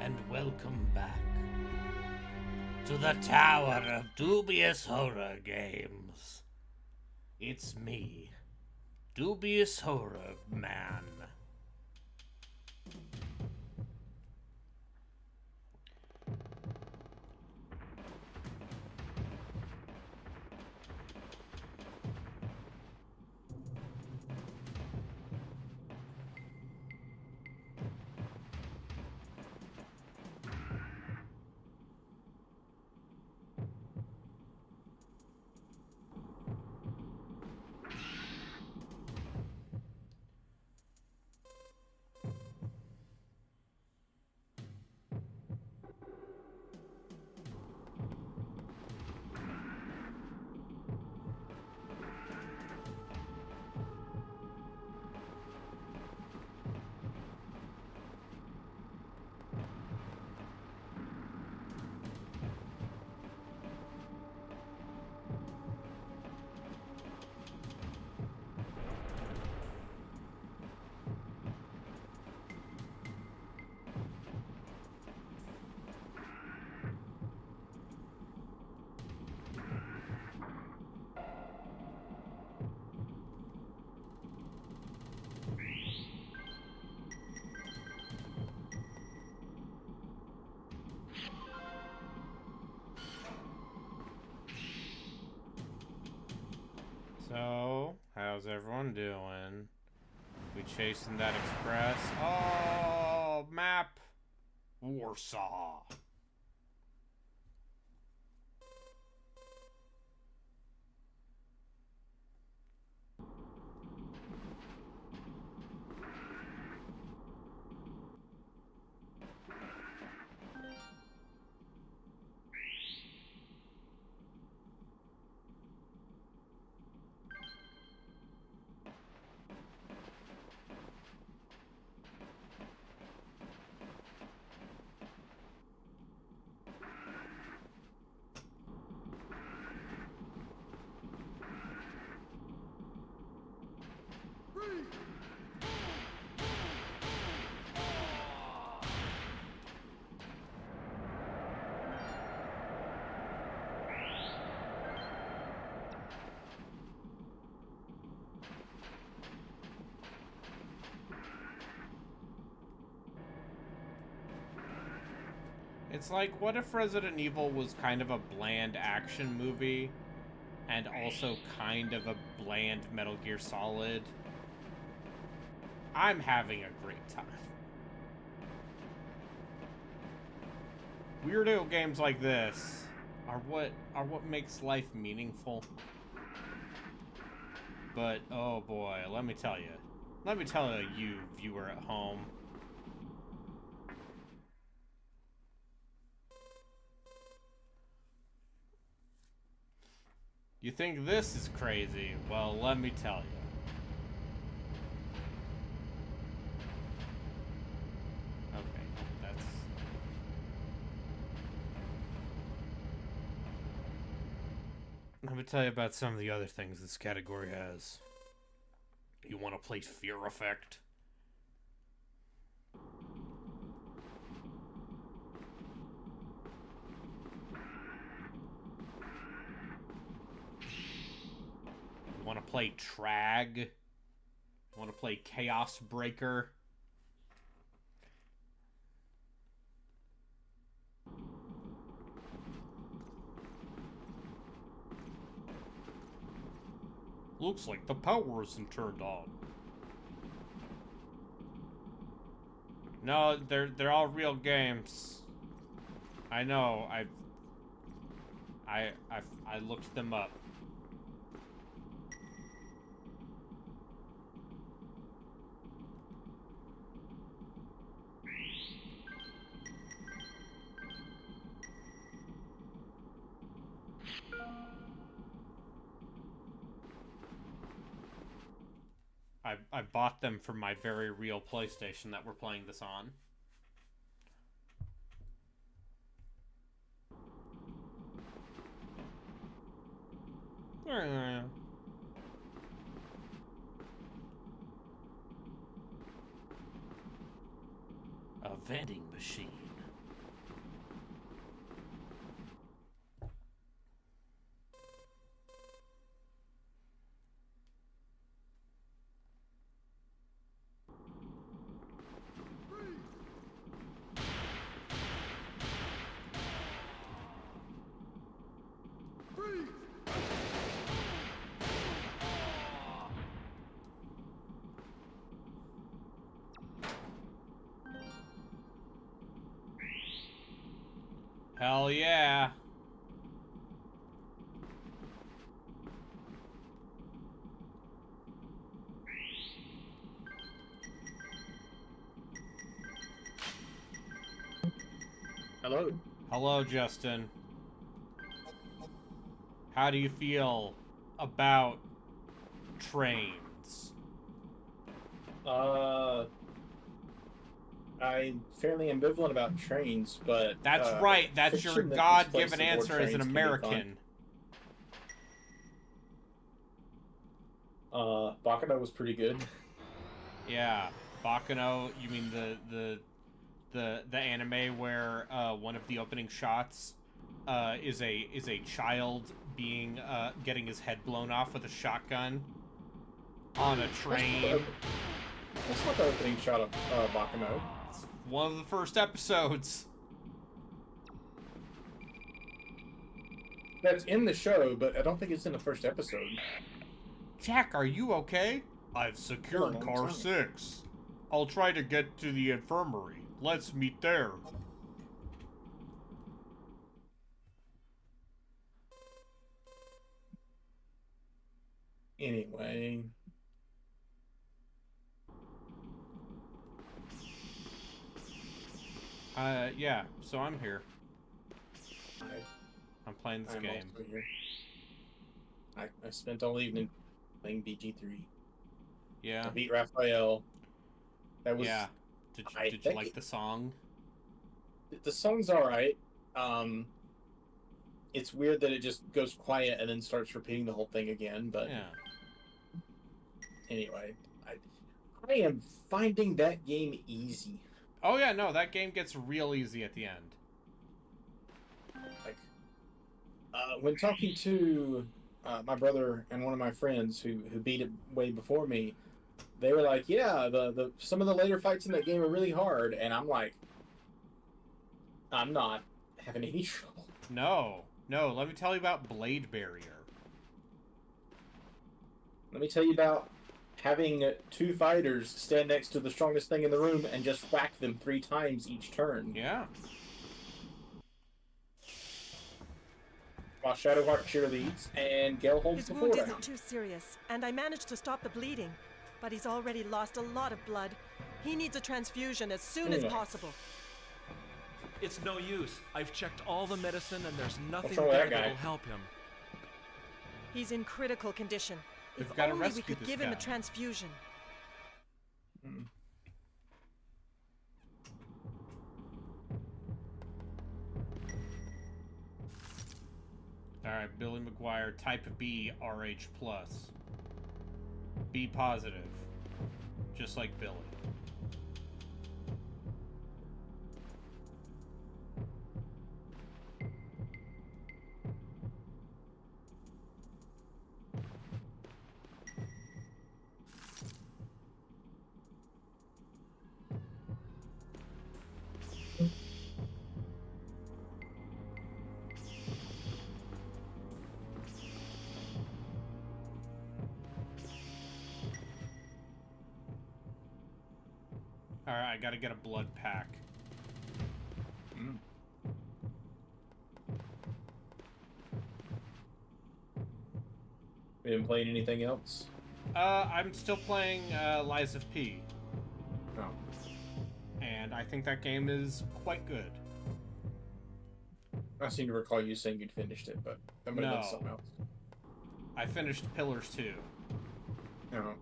and welcome back to the Tower of Dubious Horror Games. It's me, Dubious Horror Man. So, how's everyone doing? We chasing that express? Oh, map! Warsaw. It's like, what if Resident Evil was kind of a bland action movie and also kind of a bland Metal Gear Solid? I'm having a great time. Weirdo games like this are what makes life meaningful. But oh boy, let me tell you, viewer at home. You think this is crazy? Well, let me tell you. Okay, that's... Let me tell you about some of the other things this category has. You want to play Fear Effect? You want to play Trag? You want to play Chaos Breaker? Looks like the power isn't turned on. No, they're all real games. I know. I looked them up. I bought them for my very real PlayStation that we're playing this on. A vending machine. Hell yeah. Hello. Hello, Justin. How do you feel about trains? Uh, I'm fairly ambivalent about trains, but That's right. That's your fiction that takes place God-given aboard answer as an trains can be fun. American. Bakano was pretty good. Yeah, Bakano. You mean the anime where one of the opening shots is a child being getting his head blown off with a shotgun on a train. That's not the opening shot of Bakano. It's one of the first episodes. That's in the show, but I don't think it's in the first episode. Jack, are you okay? I've Hold secured on, car 6. I'll try to get to the infirmary. Let's meet there. Anyway, Yeah, so I'm here. I, I'm playing this I'm game. also here. I spent all evening playing BG3. Yeah? I beat Raphael. That was, Yeah. I Did you think like the song? the song's all right. Um, it's weird that it just goes quiet and then starts repeating the whole thing again. But Yeah. anyway, I am finding that game easy. Oh yeah, no, that game gets real easy at the end. Like, when talking to my brother and one of my friends who beat it way before me, they were like, "Yeah, the some of the later fights in that game are really hard," and I'm like, I'm not having any trouble. No. No, let me tell you about Blade Barrier. Let me tell you about having two fighters stand next to the strongest thing in the room and just whack them 3 times each turn. Yeah. While Shadowheart cheerleads and Gale holds His the wound fort isn't down. too serious, and I managed to stop the bleeding. But he's already lost a lot of blood. He needs a transfusion as soon as possible. It's no use. I've checked all the medicine and there's nothing wrong with there that guy? that'll help him. He's in critical condition. We've If gotta only we rescue could this give him a guy. transfusion. Mm. Alright, Billy McGuire, type B, RH+. B positive. Just like Billy. Alright, I gotta get a blood pack. Mm. We haven't played anything else? I'm still playing Lies of P. Oh. And I think that game is quite good. I seem to recall you saying you'd finished it, but that might have been No. something else. I finished Pillars 2. No.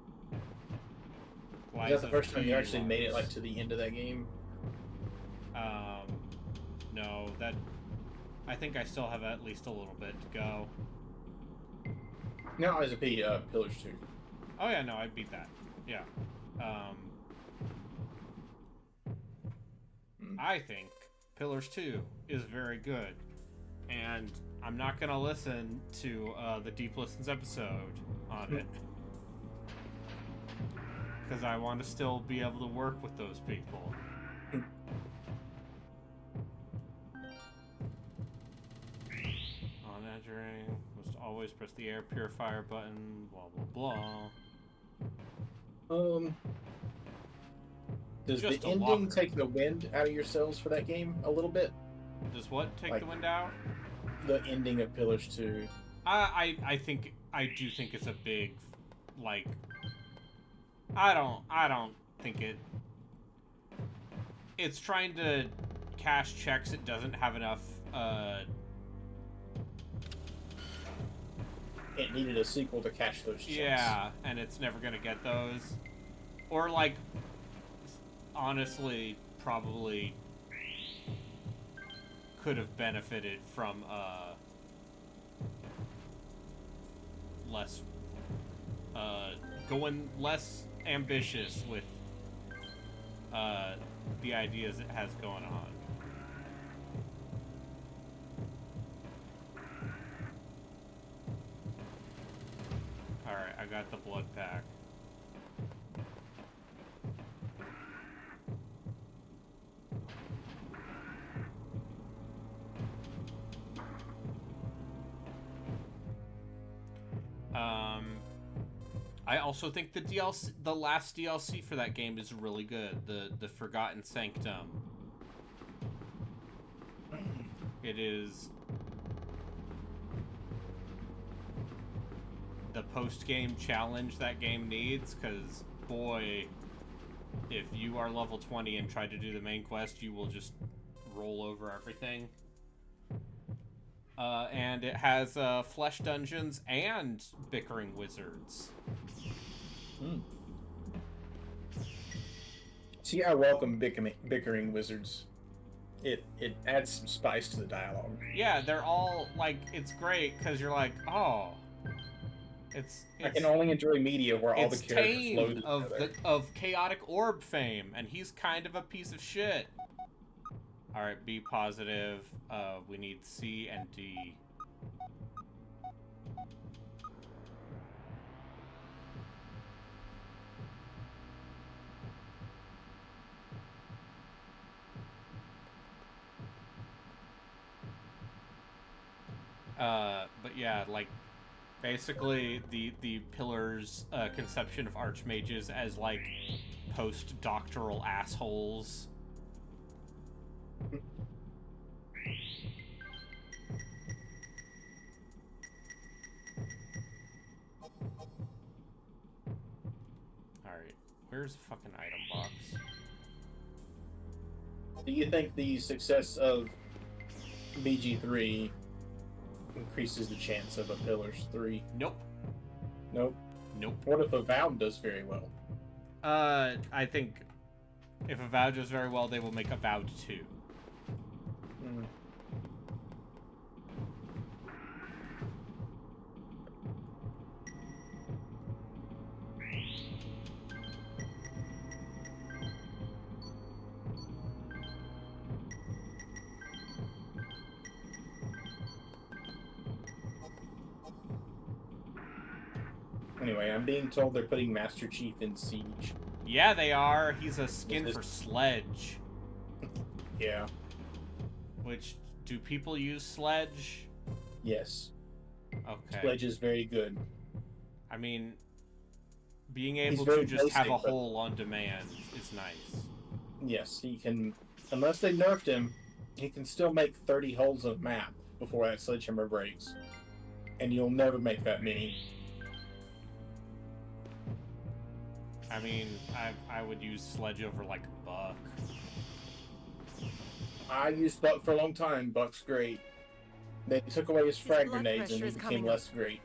Lies Is that the of first time P you actually made it was- like to the end of that game? No, that... I think I still have at least a little bit to go. No, as a P, Pillars 2. Oh yeah, no, I beat that. Yeah. I think Pillars 2 is very good. And I'm not gonna listen to the Deep Listens episode on it. Because I want to still be able to work with those people. On entering, must always press the air purifier button, blah blah blah. Does Just the a ending locker. take the wind out of your sails for that game a little bit? Does what take Like- the wind out? The ending of Pillars 2. I do think it's a big, like, I don't think it's trying to cash checks. It doesn't have enough, It needed a sequel to cash those checks. yeah, and it's never gonna get those. Or, like, honestly, probably could have benefited from, less, going less ambitious with, the ideas it has going on. Alright, I got the blood pack. I also think the DLC, the last DLC for that game is really good. The Forgotten Sanctum. It is the post-game challenge that game needs, because, boy, if you are level 20 and try to do the main quest, you will just roll over everything. And it has flesh dungeons and bickering wizards. See, I welcome bickering wizards. It adds some spice to the dialogue. Yeah, they're all, like, it's great, because you're like, oh, it's I can only enjoy media where all the it's characters flow Tane together. of Chaotic Orb fame, and he's kind of a piece of shit. Alright, be positive. We need C and D. But yeah, like, basically the Pillars' conception of archmages as, like, post-doctoral assholes. Alright, where's the fucking item box? Do you think the success of BG3 increases the chance of a Pillars 3? Nope. Nope. Nope. What if Avowed does very well? I think if Avowed does very well, they will make Avowed 2. Mm. Anyway, I'm being told they're putting Master Chief in Siege. Yeah, they are. He's a skin This is- for Sledge. Yeah. Which, do people use Sledge? Yes. Okay. Sledge is very good. I mean, being able very to just have a basic, but- hole on demand is nice. Yes, he can. Unless they nerfed him, he can still make 30 holes of map before that sledgehammer breaks. And you'll never make that many. I mean, I would use Sledge over, like, Buck. I used Buck for a long time. Buck's great. They took away his frag blood grenades and pressure he is became coming less great.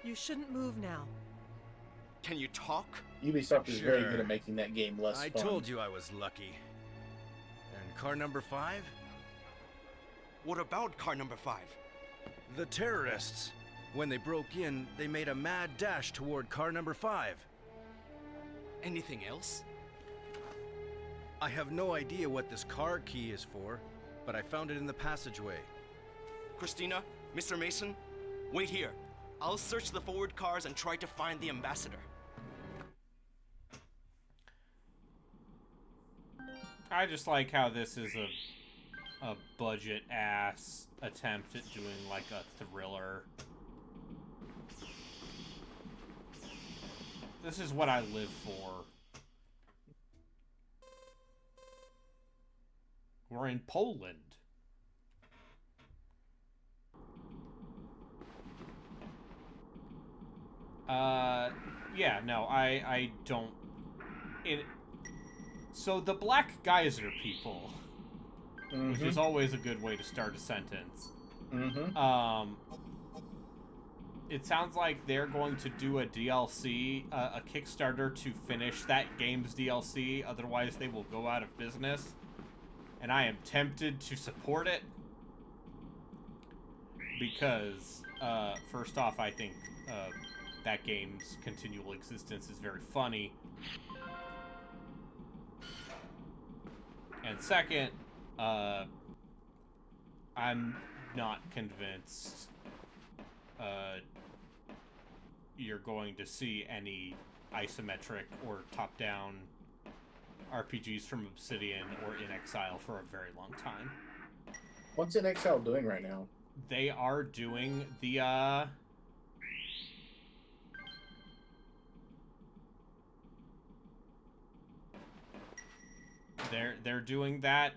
You shouldn't move now. Can you talk? Ubisoft is very Sure. good at making that game less I fun. told you I was lucky. And car number 5? What about car number 5? The terrorists. When they broke in, they made a mad dash toward car number 5. Anything else? I have no idea what this car key is for, but I found it in the passageway. Christina, Mr. Mason, wait here. I'll search the forward cars and try to find the ambassador. I just like how this is a budget ass attempt at doing, like, a thriller. This is what I live for. We're in Poland. Yeah, no, I don't... So the Black Geyser people, which is always a good way to start a sentence. It sounds like they're going to do a DLC, a Kickstarter to finish that game's DLC, otherwise they will go out of business. And I am tempted to support it. Because, first off, I think that game's continual existence is very funny. And second, I'm not convinced you're going to see any isometric or top-down RPGs from Obsidian or In Exile for a very long time. What's In Exile doing right now? They are doing the, They're doing that,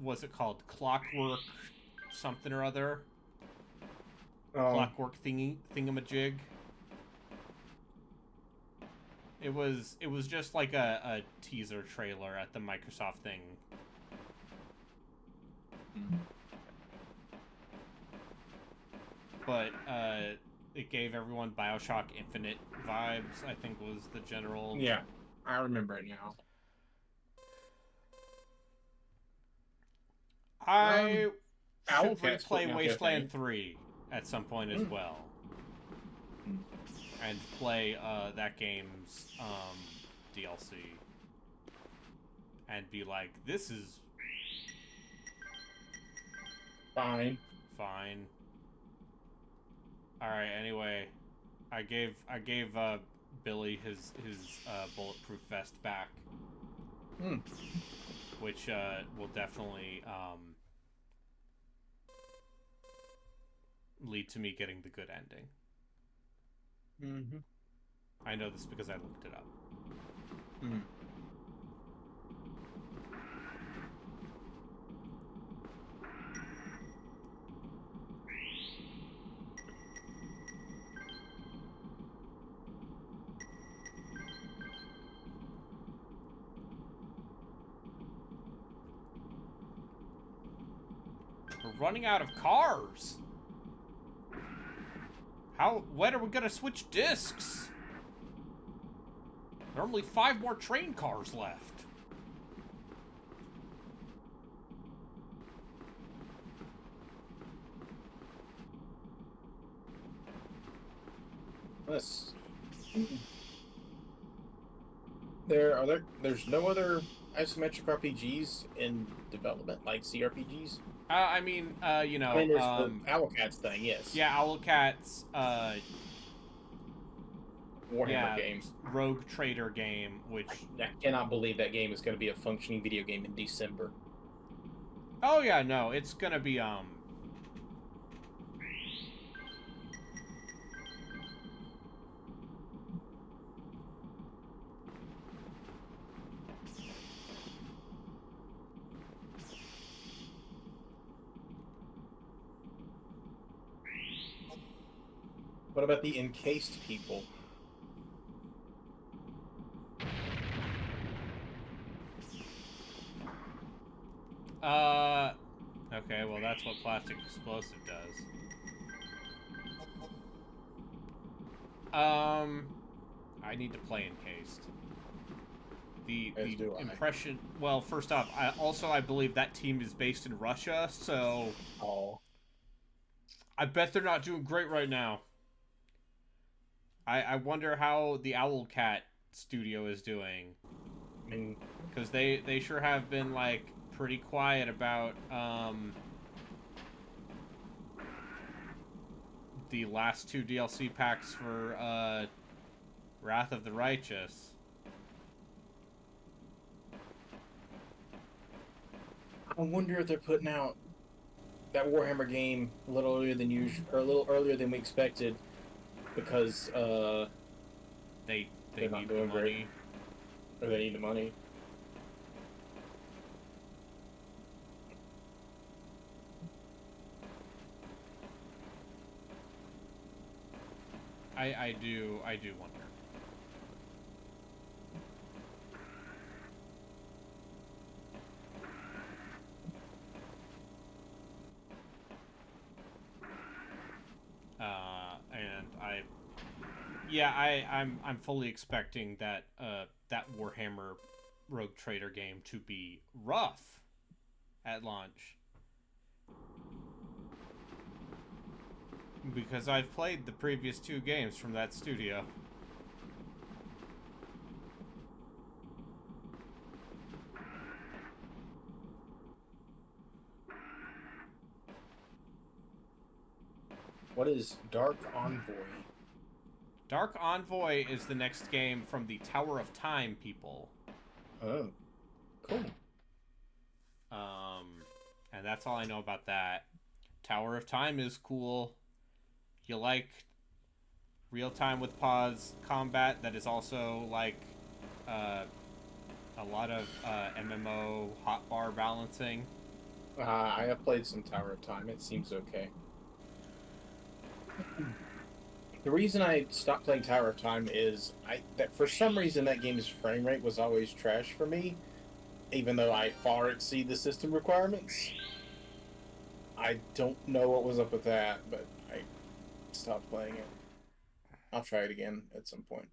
what's it called? Clockwork something or other? Clockwork thingamajig. It was just like a teaser trailer at the Microsoft thing. But it gave everyone BioShock Infinite vibes, I think was the general... Yeah, I remember it now. I should Owlcat's replay putting out their Wasteland thing. 3 at some point as well. And play that game's DLC. And be like, this is Fine. Alright, anyway. I gave Billy his bulletproof vest back. Which will definitely lead to me getting the good ending. I know this because I looked it up. We're running out of cars. When are we gonna switch discs? There are only 5 more train cars left. There's no other isometric RPGs in development, like CRPGs? I mean, you know, I mean, there's the Owlcats thing, yes. Yeah, Owlcats, Warhammer game. Rogue Trader game, which... I cannot believe that game is going to be a functioning video game in December. Oh, yeah, no, it's gonna be, What about the encased people? Okay, well, that's what Plastic Explosive does. I need to play Encased. The impression... Well, first off, I believe that team is based in Russia, so... Oh. I bet they're not doing great right now. I wonder how the Owlcat studio is doing. I mean... Because they sure have been, like, pretty quiet about, the last 2 DLC packs for, Wrath of the Righteous. I wonder if they're putting out that Warhammer game a little earlier than usual, or a little earlier than we expected, because they need the money. Or they need the money. I do wonder. I'm fully expecting that that Warhammer Rogue Trader game to be rough at launch, because I've played the previous 2 games from that studio. What is Dark Envoy? Dark Envoy is the next game from the Tower of Time people. Oh, cool. And that's all I know about that. Tower of Time is cool. You like real-time with pause combat that is also like a lot of MMO hotbar balancing. I have played some Tower of Time. It seems okay. The reason I stopped playing Tower of Time is that for some reason that game's frame rate was always trash for me, even though I far exceed the system requirements. I don't know what was up with that, but I stopped playing it. I'll try it again at some point.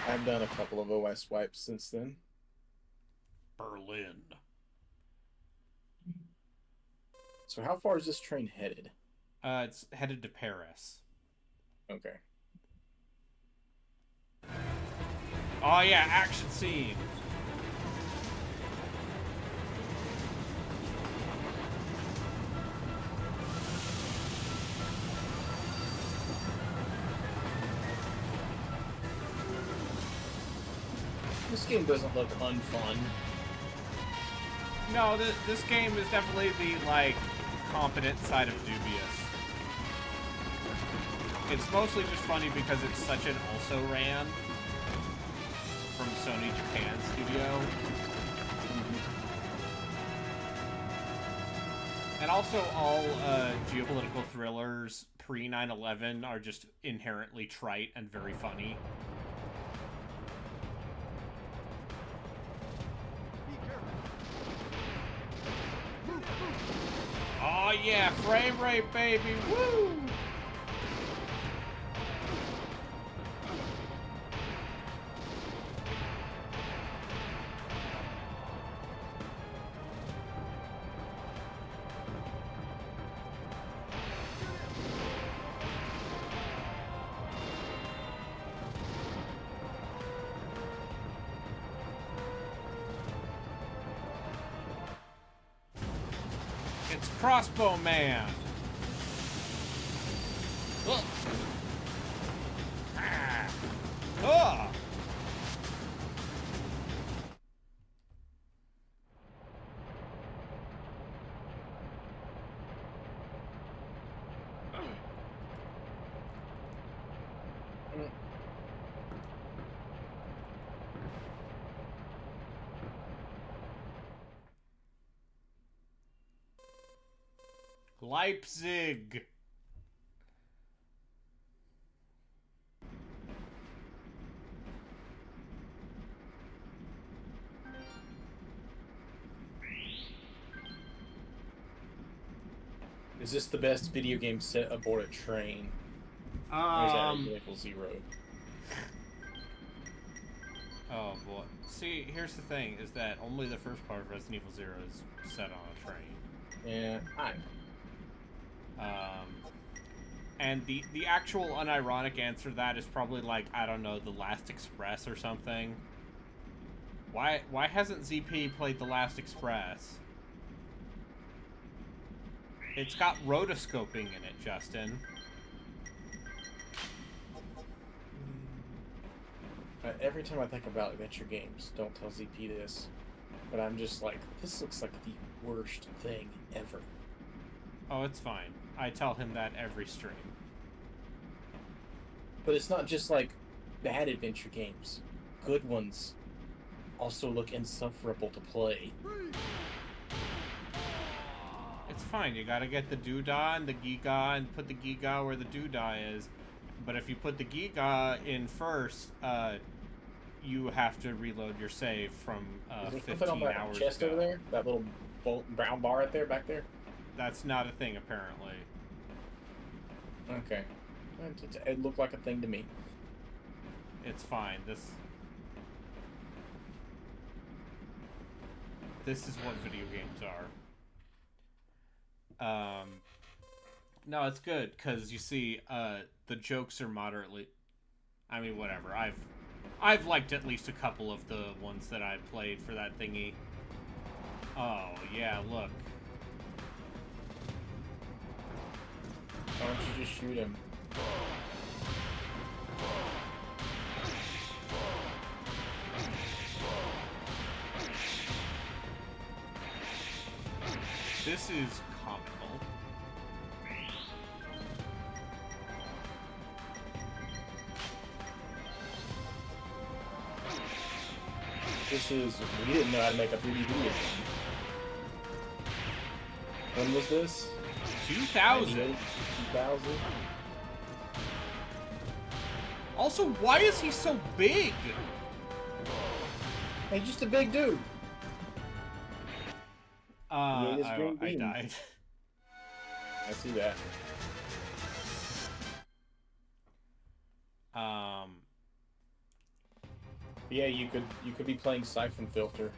I've done a couple of OS wipes since then. Berlin. So how far is this train headed? It's headed to Paris. Okay. Oh yeah, action scene. This game doesn't look unfun. No, this game is definitely the, like, competent side of Dubious. It's mostly just funny because it's such an also-ran from Sony Japan studio. And also all geopolitical thrillers pre-9/11 are just inherently trite and very funny. Oh yeah, frame rate, baby, woo! It's Crossbow Man. Ugh. Ah. Ugh. Leipzig. Is this the best video game set aboard a train? Or is that Resident Evil 0? Oh boy. See, here's the thing: is that only the first part of Resident Evil 0 is set on a train. Yeah, I know. And the actual unironic answer to that is probably like, I don't know, The Last Express or something. Why hasn't ZP played The Last Express? It's got rotoscoping in it, Justin. Every time I think about adventure games, don't tell ZP this, but I'm just like, this looks like the worst thing ever. Oh, it's fine. I tell him that every stream. But it's not just like bad adventure games. Good ones also look insufferable to play. It's fine. You gotta get the doodah and the giga and put the giga where the doodah is. But if you put the geek in first, you have to reload your save from Is there 15 something on that hours chest ago. over there? That little brown bar right there, back there? That's not a thing, apparently. Okay. It looked like a thing to me. It's fine. This is what video games are. No, it's good, because you see, the jokes are moderately... I mean, whatever. I've liked at least a couple of the ones that I played for that thingy. Oh, yeah, look. Why don't you just shoot him? This is comical. We didn't know how to make a 3D video game. When was this? 2000. 2000? Also, why is he so big? Hey, just a big dude. He ate his green I bean. died. I see that. Yeah, you could be playing Siphon Filter.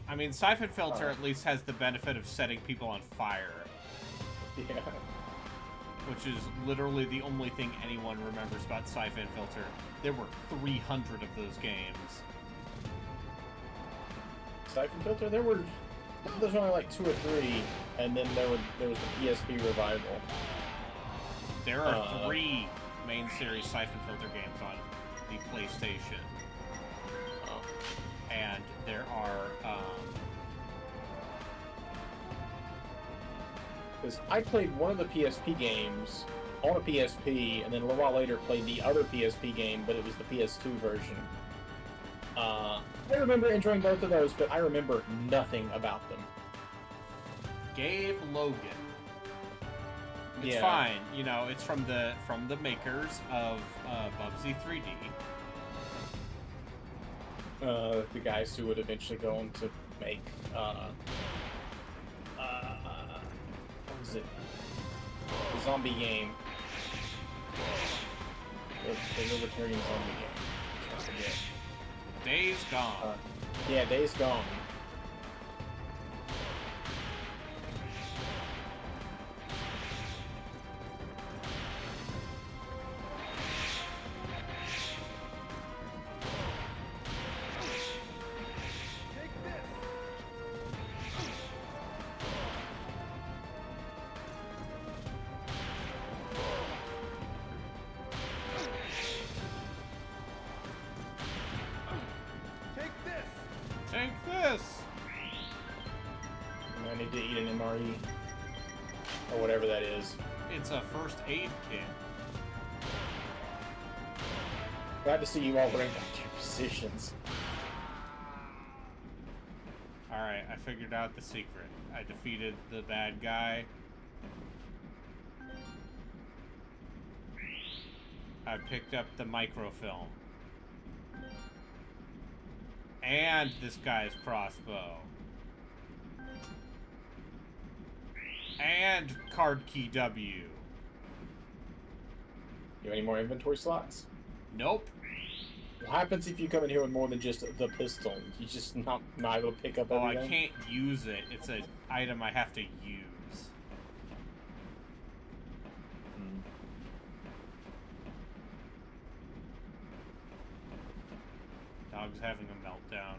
I mean, Siphon Filter at least has the benefit of setting people on fire. Yeah. Which is literally the only thing anyone remembers about Siphon Filter. There were 300 of those games. Siphon Filter, there's only like 2 or 3, and then there was the PSP revival. There are 3 main series Siphon Filter games on the PlayStation. And there are, Because I played one of the PSP games on a PSP, and then a little while later played the other PSP game, but it was the PS2 version. I remember enjoying both of those, but I remember nothing about them. Gabe Logan. It's fine, you know. It's from the makers of Bubsy 3D. The guys who would eventually go on to make what was it? The zombie game. The libertarian zombie game. I forget. Days Gone. Yeah, Days Gone. Take this! I need to eat an MRE. Or whatever that is. It's a first aid kit. Glad to see you all bring back your positions. Alright, I figured out the secret. I defeated the bad guy. I picked up the microfilm. And this guy's crossbow. And card key W. You have any more inventory slots? Nope. What happens if you come in here with more than just the pistol? You just not able to pick up Oh, I everything? can't use it. It's an item I have to use. Dog's having a meltdown.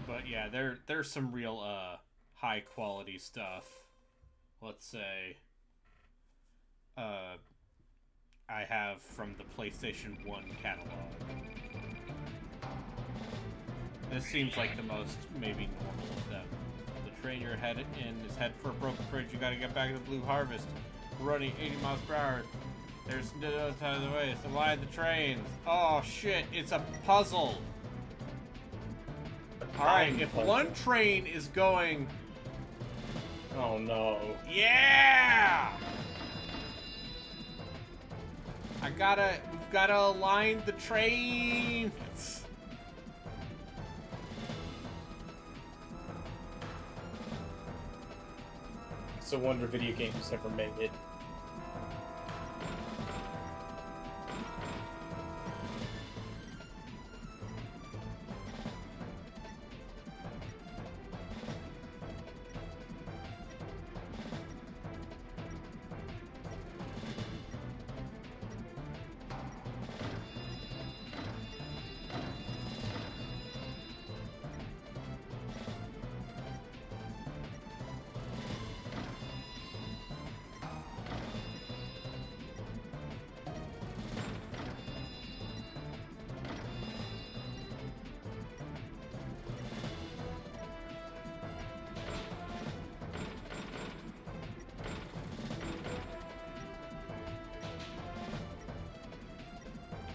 But yeah, there's some real high quality stuff. Let's say I have from the PlayStation 1 catalog. This seems like the most maybe normal of them. The train you're headed in is headed for a broken bridge. You gotta get back to the Blue Harvest. We're running 80 miles per hour. There's no time to waste. Align the trains. Oh shit, it's a puzzle. Alright, if one train is going... Oh no. Yeah! We've gotta align the trains. It's a wonder video games never made it.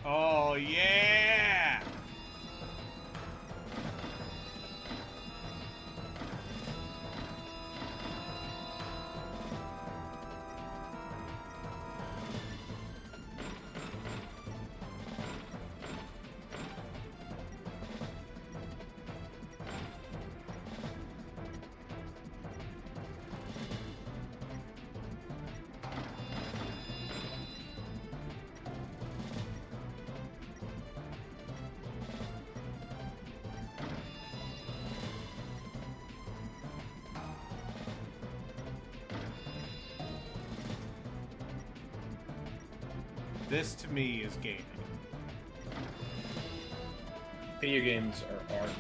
Oh, yeah! This to me is gaming. Video games are art.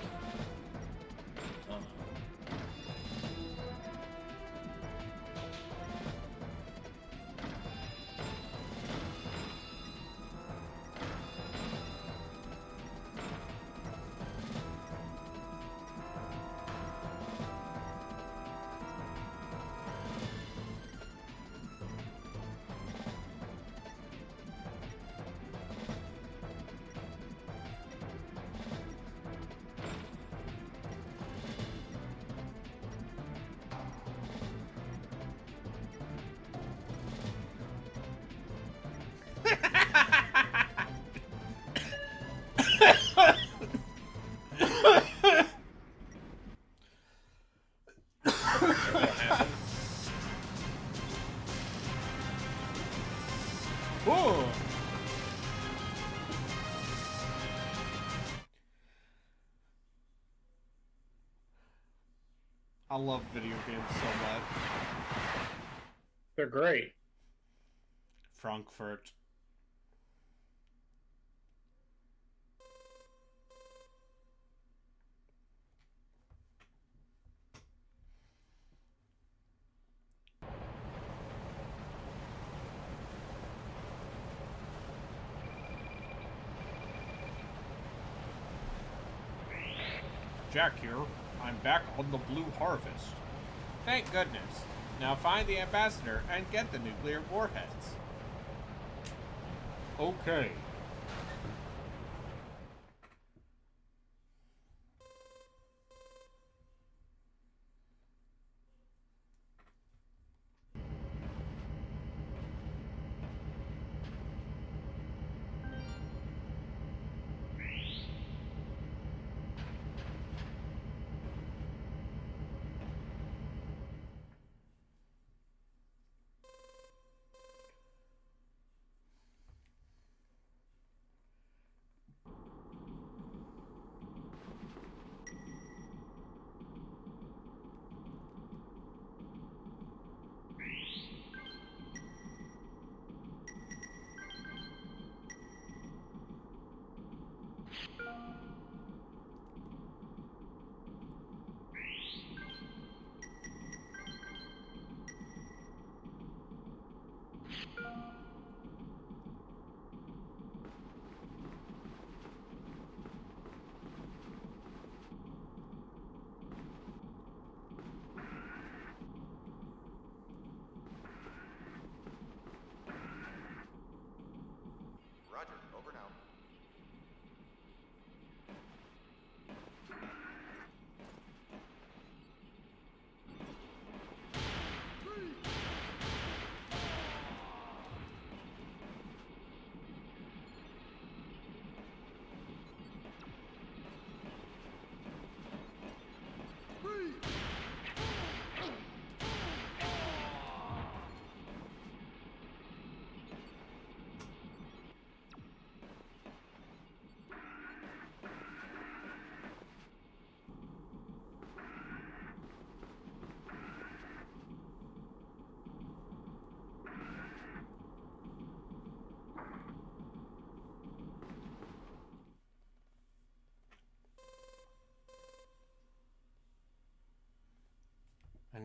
Ooh. I love video games so much. They're great. Frankfurt. Jack here. I'm back on the Blue Harvest. Thank goodness. Now find the ambassador and get the nuclear warheads. Okay.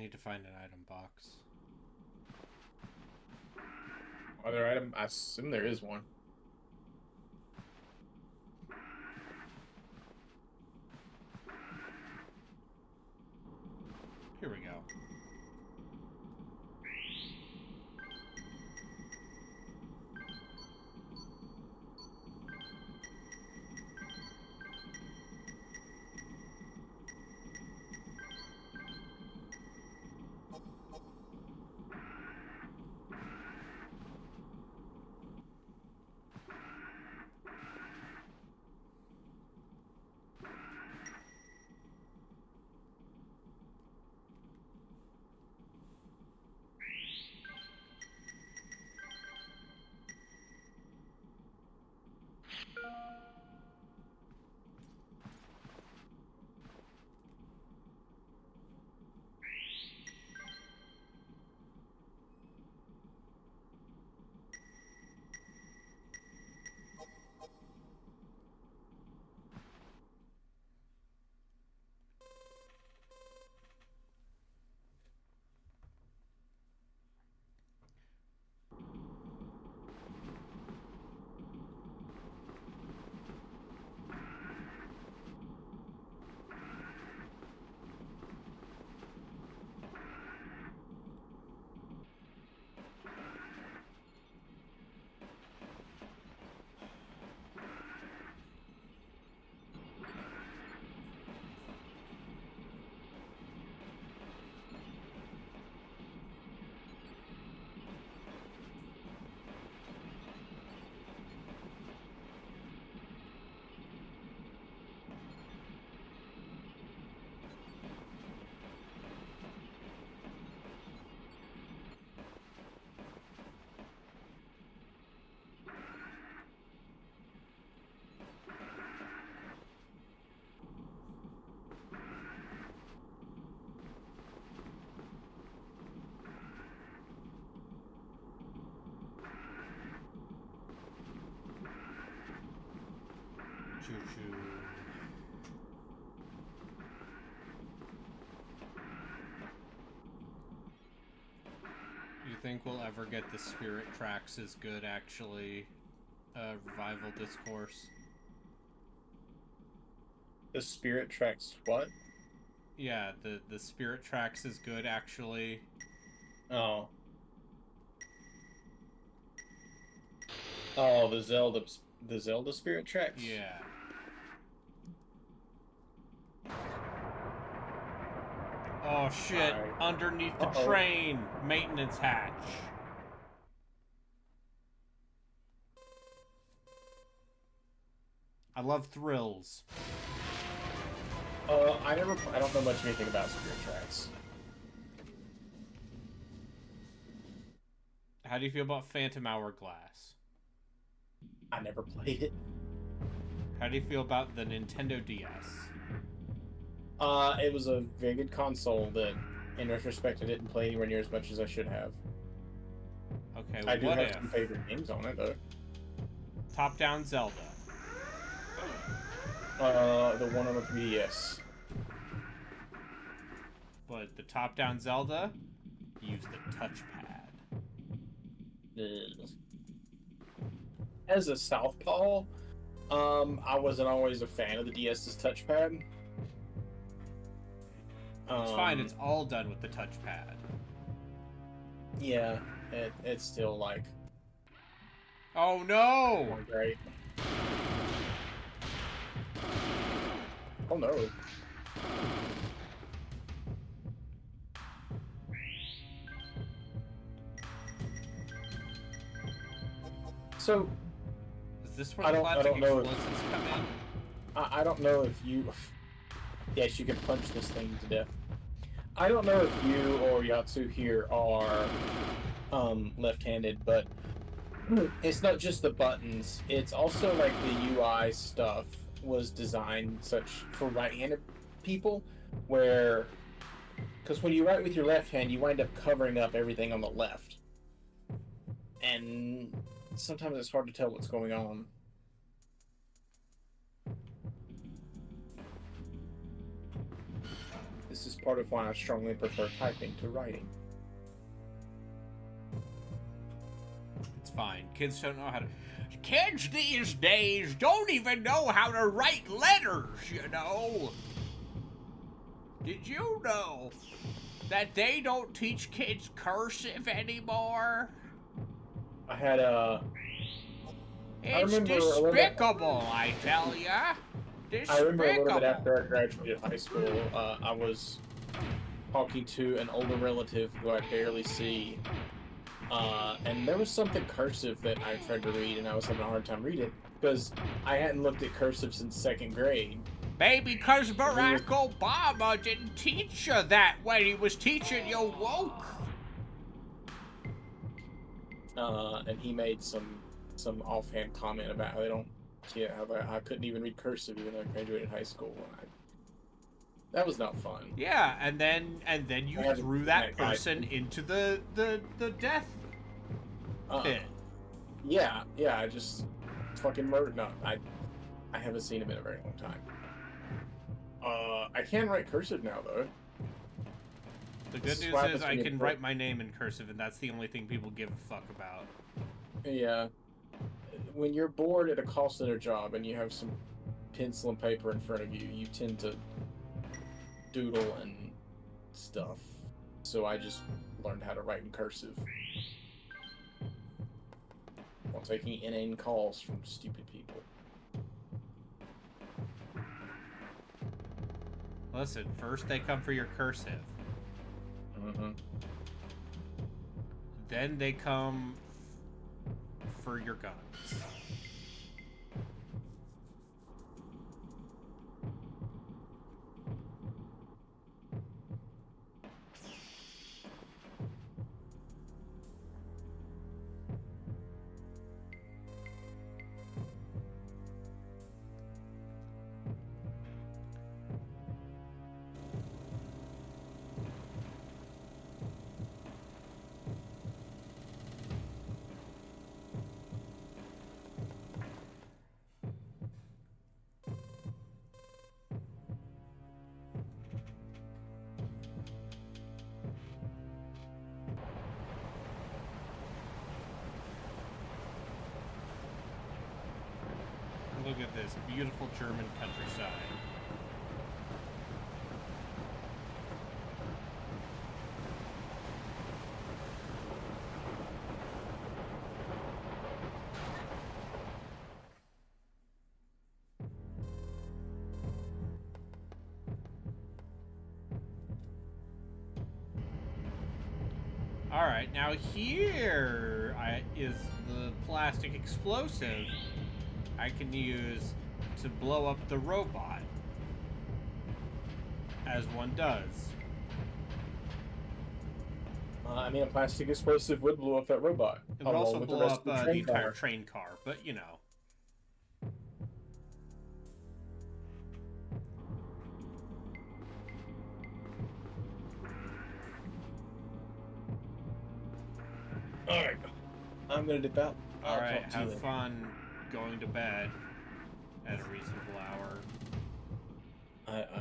need to find an item box. Other item? I assume there is one. Here we go. Choo-choo. You think we'll ever get the Spirit Tracks is good, actually, revival discourse? The Spirit Tracks what? Yeah, the Spirit Tracks is good, actually. Oh. Oh, the Zelda Spirit Tracks? Yeah. Oh shit, Alright. underneath the Uh-oh. train, maintenance hatch. I love thrills. I don't know much of anything about Spirit Tracks. How do you feel about Phantom Hourglass? I never played it. How do you feel about the Nintendo DS? It was a very good console that, in retrospect, I didn't play anywhere near as much as I should have. Okay, I do what have if some favorite games on it, though. top-down Zelda? The one on the 3DS. But the top-down Zelda, use the touchpad. Ugh. As a southpaw, I wasn't always a fan of the DS's touchpad. It's fine, it's all done with the touchpad. Yeah, it's still like... Oh no! not great. Oh no. So, Is this where I the don't plastic know. explosives come in? I don't know if you... Yes, you can punch this thing to death. I don't know if you or Yatsu here are left-handed, but it's not just the buttons. It's also like the UI stuff was designed such for right-handed people, where... Because when you write with your left hand, you wind up covering up everything on the left. And sometimes it's hard to tell what's going on. This this is part of why I strongly prefer typing to writing. It's fine. Kids don't know how to... Kids these days don't even know how to write letters, you know? Did you know that they don't teach kids cursive anymore? I had It's despicable, I tell ya. Despicable. I remember a little bit after I graduated high school, I was talking to an older relative who I barely see, and there was something cursive that I tried to read, and I was having a hard time reading it because I hadn't looked at cursive since 2nd grade. Maybe because Barack Obama didn't teach you that when he was teaching you woke. And he made some offhand comment about how they don't, how I couldn't even read cursive even though I graduated high school. That was not fun. Yeah, and then you threw that person into the death pit. Yeah, I just fucking murdered. No, I haven't seen him in a very long time. I can write cursive now though. The good news is I can write my name in cursive, and that's the only thing people give a fuck about. Yeah. When you're bored at a call center job and you have some pencil and paper in front of you, you tend to doodle and stuff. So I just learned how to write in cursive while taking inane calls from stupid people. Listen, first they come for your cursive. Mm-hmm. Then they come for your guns. Look at this beautiful German countryside. Alright, now here is the plastic explosive I can use to blow up the robot, as one does. I mean, a plastic explosive would blow up that robot. It would also blow up the entire train car, but you know. Alright, I'm gonna dip out. Alright, have fun going to bed at a reasonable hour.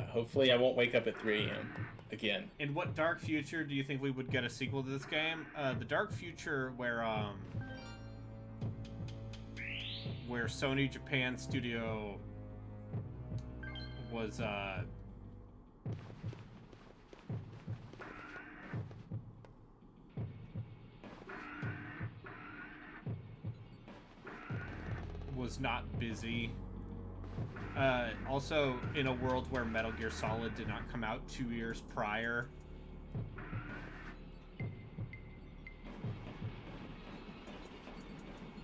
Hopefully I won't wake up at 3 a.m. again. In what dark future do you think we would get a sequel to this game? The dark future where Sony Japan Studio was not busy. Also, in a world where Metal Gear Solid did not come out 2 years prior.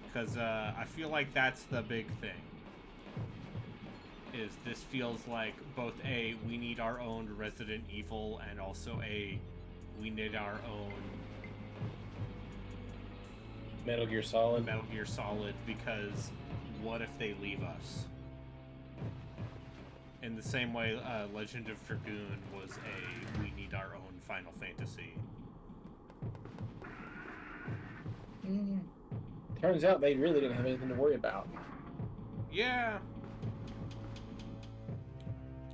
Because I feel like that's the big thing. Is this feels like both a, we need our own Resident Evil, and also a, we need our own Metal Gear Solid. Metal Gear Solid, because what if they leave us? In the same way, Legend of Dragoon was a, we need our own Final Fantasy. Turns out they really didn't have anything to worry about. Yeah.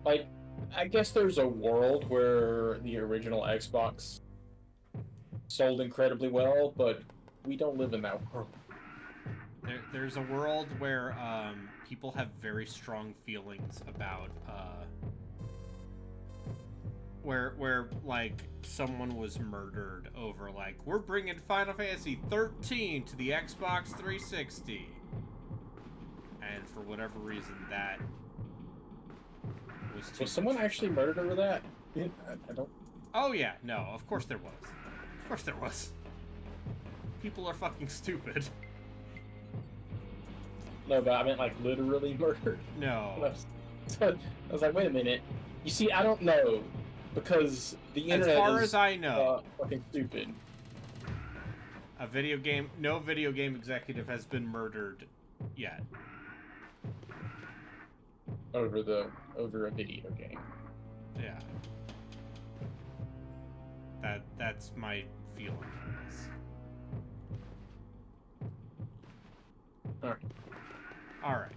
Like, I guess there's a world where the original Xbox sold incredibly well, but we don't live in that world. There's a world where people have very strong feelings about where like someone was murdered over like we're bringing Final Fantasy 13 to the Xbox 360, and for whatever reason that was too Was someone much. actually murdered over that? Yeah, I don't. Oh yeah, no, of course there was. Of course there was. People are fucking stupid. No, but I meant like literally murdered. No. I was like, wait a minute. You see, I don't know because the internet As far is as I know, fucking stupid. no video game executive has been murdered yet. Over a video game. Yeah. That's my feeling on this. Alright. Alright.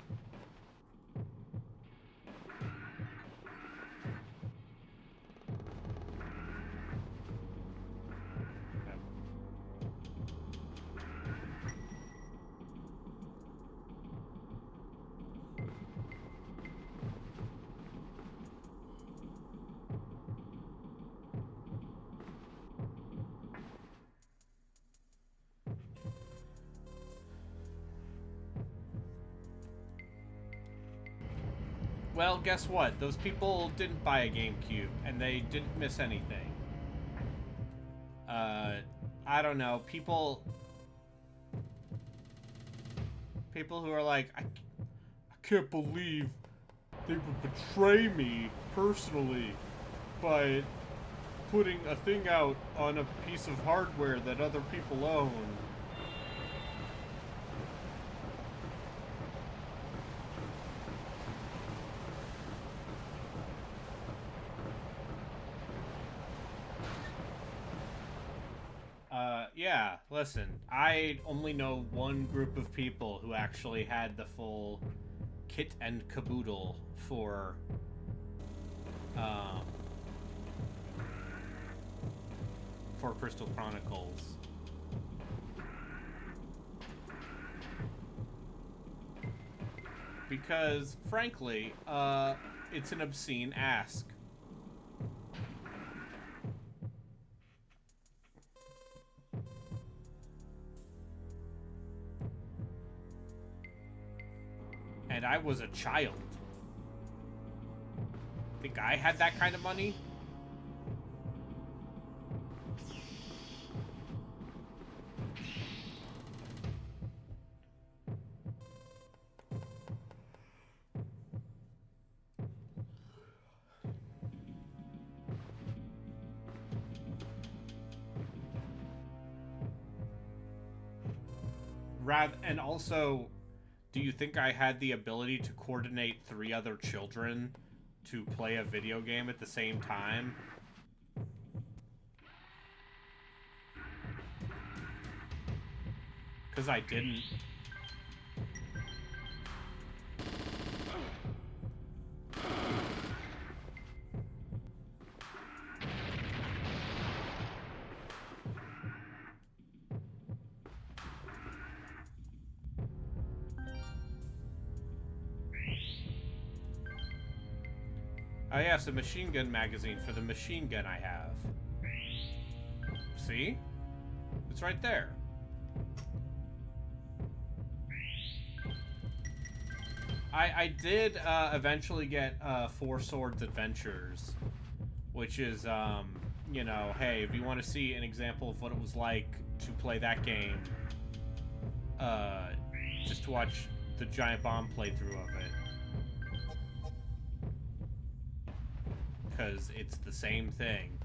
Well, guess what? Those people didn't buy a GameCube, and they didn't miss anything. I don't know. People who are like, I can't believe they would betray me personally by putting a thing out on a piece of hardware that other people own. Yeah, listen, I only know one group of people who actually had the full kit and caboodle for, Crystal Chronicles. Because, frankly, it's an obscene ask. And I was a child. Think I had that kind of money? And also, do you think I had the ability to coordinate 3 other children to play a video game at the same time? Because I didn't. Oh yeah, it's a machine gun magazine for the machine gun I have. See? It's right there. I did eventually get Four Swords Adventures, which is, you know, hey, if you want to see an example of what it was like to play that game, just watch the Giant Bomb playthrough of it. Because it's the same thing.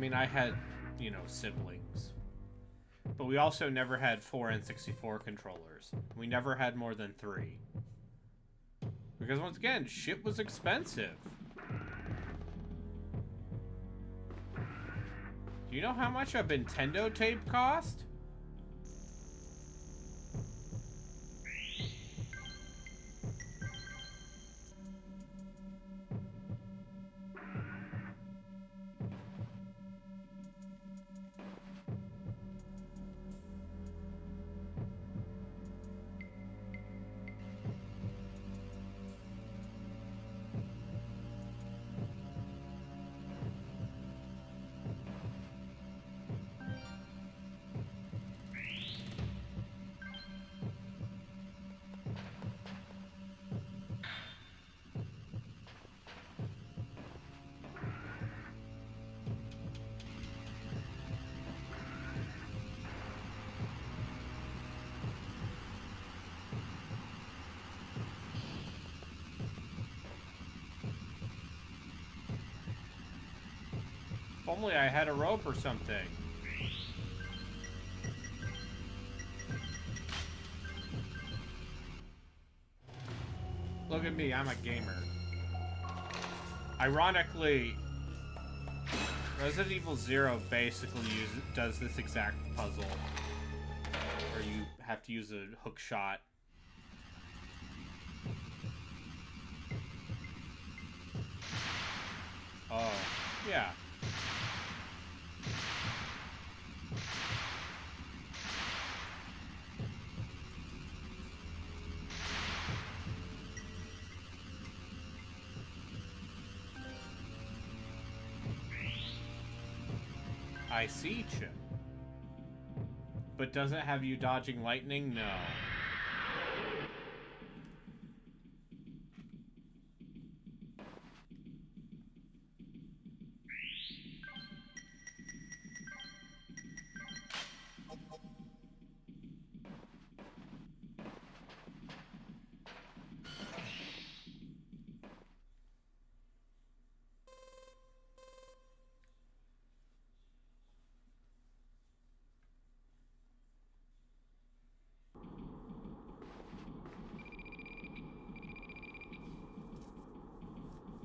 mean, I had, you know, siblings. But we also never had 4 N64 controllers. We never had more than 3. Because once again, shit was expensive. Do you know how much a Nintendo tape cost? If only I had a rope or something. Look at me, I'm a gamer. Ironically, Resident Evil 0 basically does this exact puzzle. Where you have to use a hook shot. Oh, yeah. I see, Chip. But does it have you dodging lightning? No.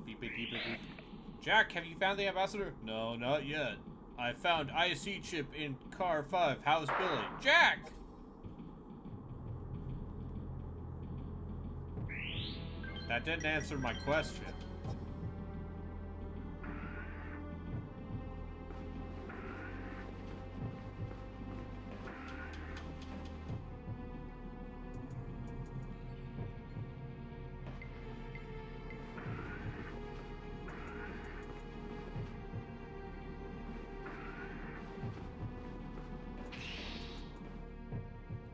Beep, beep, beep, beep, beep. Jack, have you found the ambassador? No, not yet. I found IC chip in car 5. How's Billy? Jack! That didn't answer my question.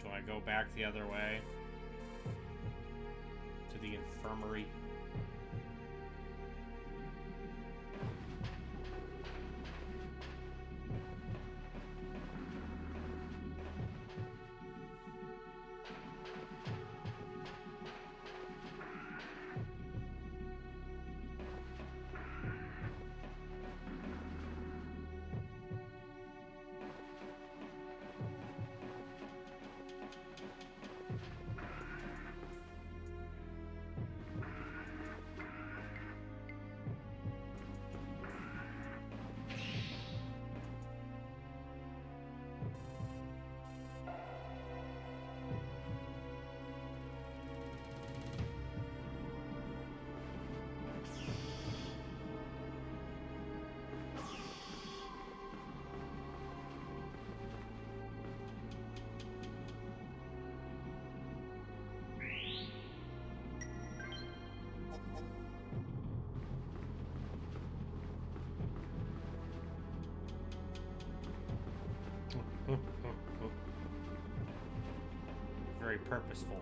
Do I go back the other way? To the infirmary? Very purposeful.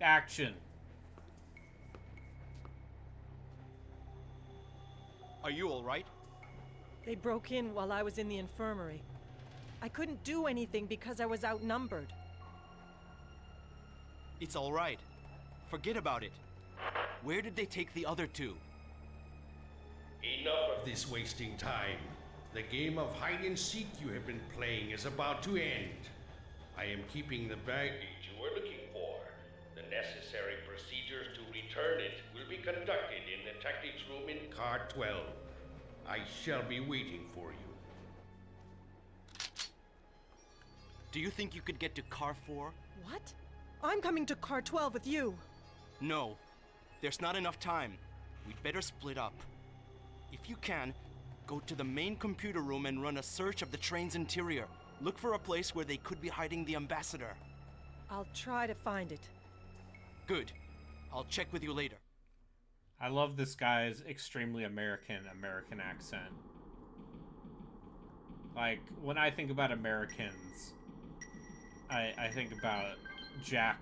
action. Are you all right? They broke in while I was in the infirmary. I couldn't do anything because I was outnumbered. It's all right. Forget about it. Where did they take the other two? Enough of this wasting time. The game of hide and seek you have been playing is about to end. I am keeping the baggage you were looking for. The necessary procedures to return it will be conducted in the tactics room in Car 12. I shall be waiting for you. Do you think you could get to Car 4? What? I'm coming to Car 12 with you. No. There's not enough time. We'd better split up. If you can, go to the main computer room and run a search of the train's interior. Look for a place where they could be hiding the ambassador. I'll try to find it. Good. I'll check with you later. I love this guy's extremely American accent. Like, when I think about Americans, I think about Jack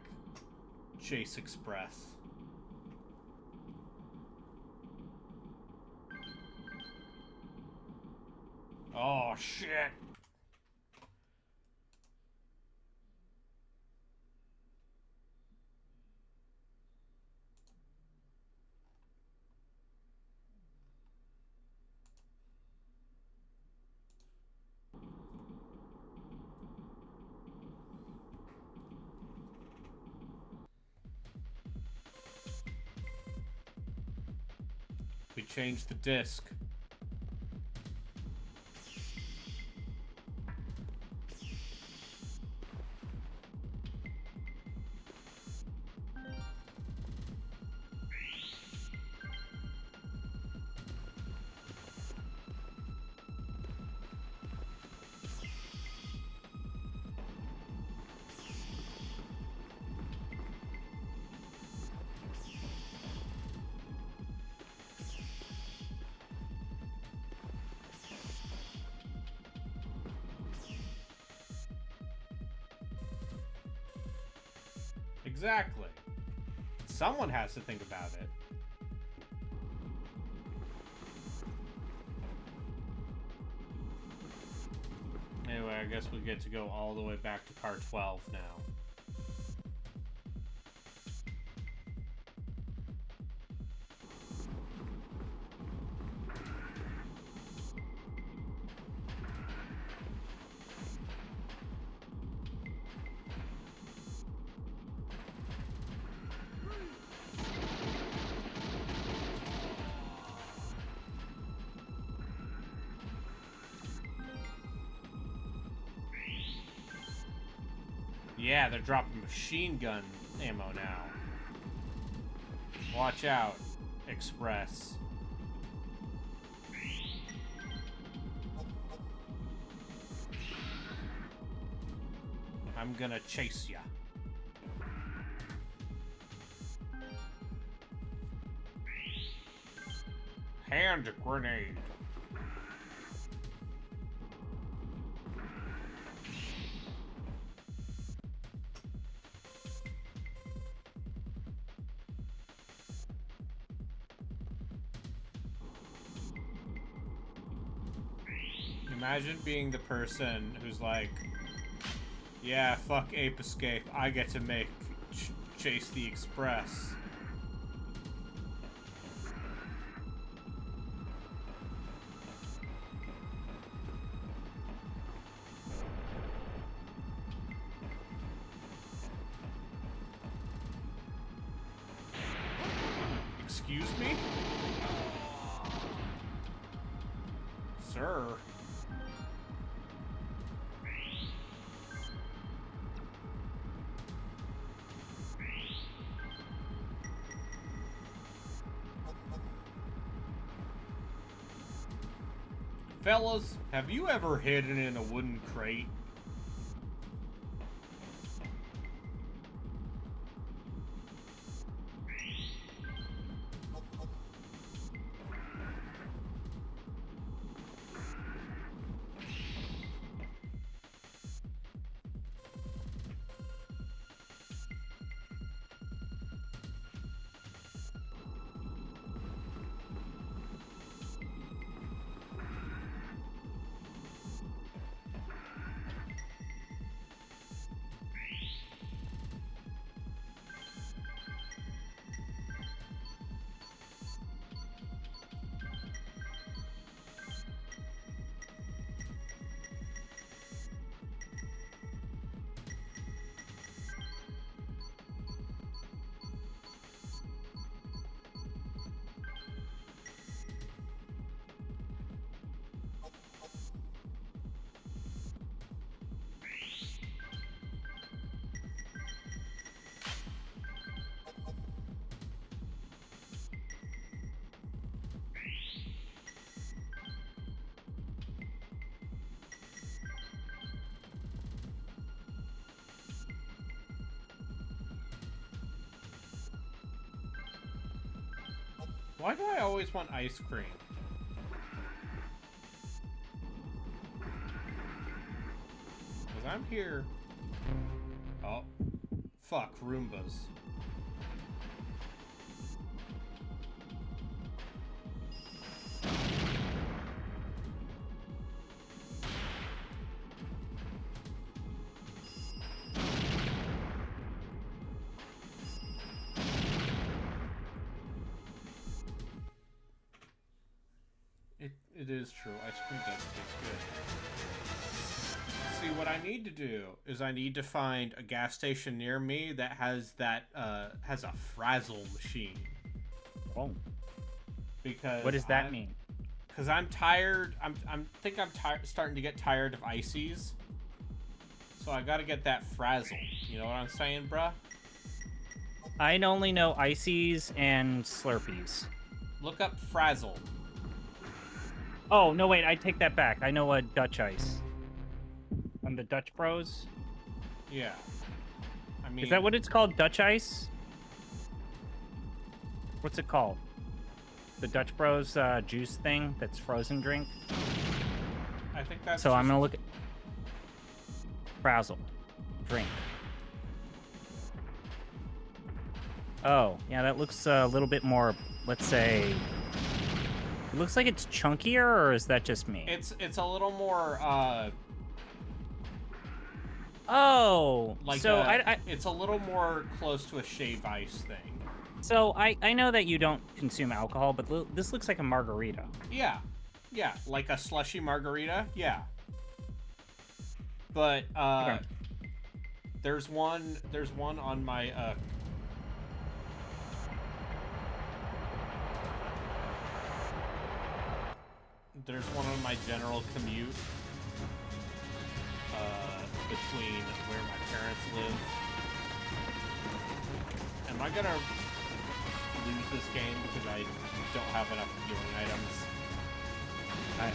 Chase Express. Oh, shit. We changed the disc. Exactly. Someone has to think about it. Anyway, I guess we get to go all the way back to Car 12 now. Yeah, they're dropping machine gun ammo now. Watch out, Express. I'm gonna chase ya. Hand grenade. Imagine being the person who's like, yeah, fuck Ape Escape, I get to make Chase the Express. Excuse me? Sir? Fellas, have you ever hidden in a wooden crate? Why do I always want ice cream? Because I'm here. Oh. Fuck, Roombas. It is true. Ice cream does taste good. See, what I need to do is I need to find a gas station near me that has has a frazzle machine. Oh. Because What does that mean? Because I'm tired. I'm starting to get tired of ices. So I gotta get that frazzle. You know what I'm saying, bruh? I only know ices and Slurpees. Look up frazzle. Oh, no, wait, I take that back. I know a Dutch ice. On the Dutch Bros? Yeah. I mean... Is that what it's called? Dutch ice? What's it called? The Dutch Bros juice thing that's frozen drink? I think that's So I'm gonna look at... Frazzled. Drink. Oh, yeah, that looks a little bit more, let's say... It looks like it's chunkier, or is that just me? It's a little more, Oh! like so it's a little more close to a shave ice thing. So I know that you don't consume alcohol, but this looks like a margarita. Yeah. Yeah, like a slushy margarita, yeah. But, Okay. there's one on my, there's one on my general commute between where my parents live. Am I gonna lose this game because I don't have enough healing items?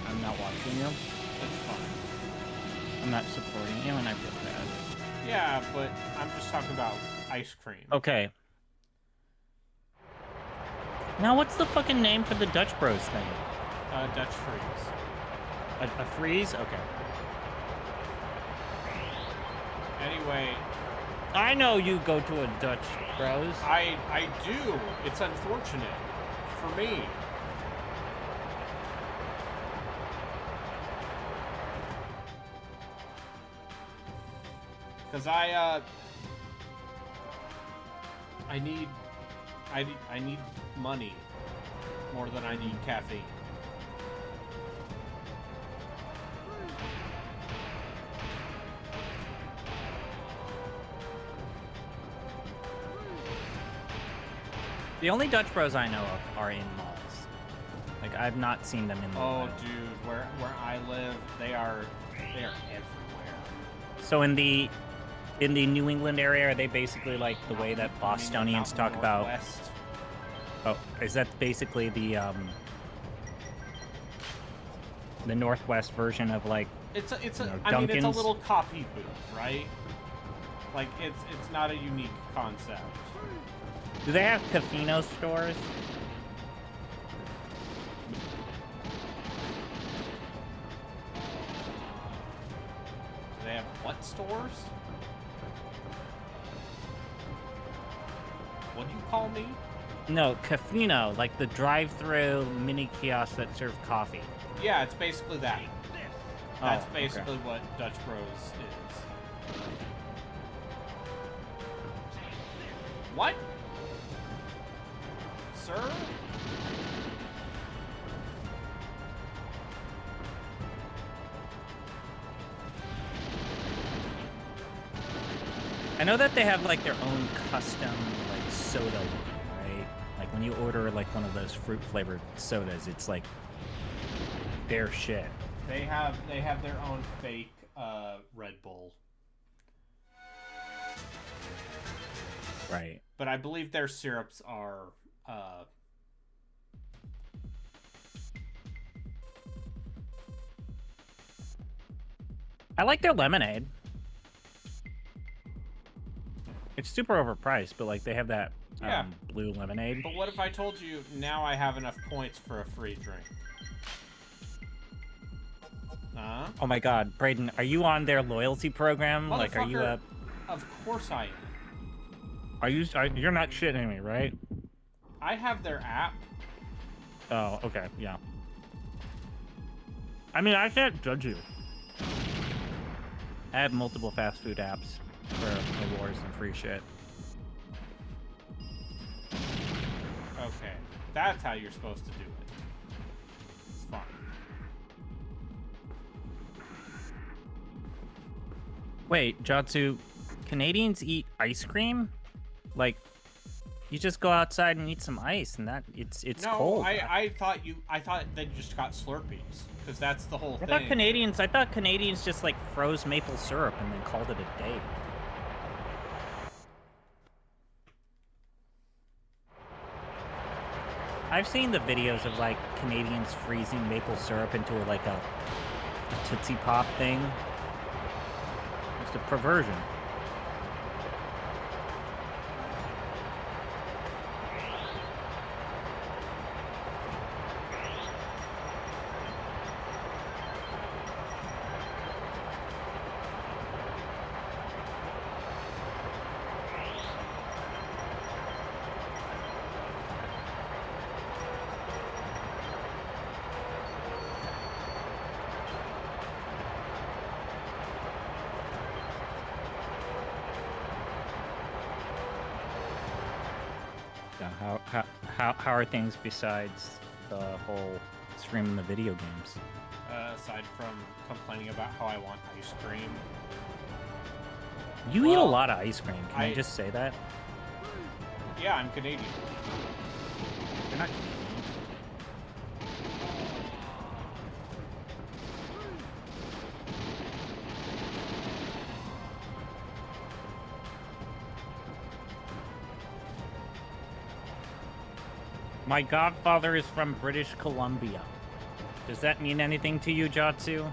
I'm not watching you. That's fine. I'm not supporting you, and I feel bad. Yeah, but I'm just talking about ice cream. Okay. Now, what's the fucking name for the Dutch Bros thing? Dutch freeze. A freeze? Okay. Anyway, I know you go to a Dutch Bros. I do. It's unfortunate for me. Cause I need money more than I need caffeine. The only Dutch Bros I know of are in malls. Like, I've not seen them in the Oh, wild. dude, where I live, they are everywhere. So in the New England area, are they basically like the way that Bostonians talk about? Northwest. Oh, is that basically the Northwest version of like? It's a you know, I mean, it's a Dunkin's? little copy booth, right? Like it's not a unique concept. Do they have Cafino stores? Do they have what stores? What do you call me? No, Cafino, like the drive-through mini kiosk that serve coffee. Yeah, it's basically that. That's okay. basically what Dutch Bros is. What? Sir? I know that they have like their own custom like soda line, right? Like when you order like one of those fruit-flavored sodas, it's like their shit. They have their own fake Red Bull. Right. But I believe their syrups are I like their lemonade. It's super overpriced, but like they have that Yeah. blue lemonade. But what if I told you now I have enough points for a free drink? Huh? Oh my God, Brayden, are you on their loyalty program? Like, are you Motherfucker, up? Of course I am. You're not shitting me, right? I have their app. Oh, okay, yeah. I mean, I can't judge you. I have multiple fast food apps for rewards and free shit. Okay, that's how you're supposed to do it. It's fine. Wait, Jatsu, Canadians eat ice cream? Like, you just go outside and eat some ice, and it's No, cold. I thought they just got Slurpees, because that's the whole thing. I thought Canadians just like froze maple syrup and then called it a day. I've seen the videos of like Canadians freezing maple syrup into like a Tootsie Pop thing. It's a perversion. How are things besides the whole streaming the video games? Aside from complaining about how I want ice cream. You eat a lot of ice cream. Can I just say that? Yeah, I'm Canadian. You're not Canadian. My godfather is from British Columbia. Does that mean anything to you, Jatsu?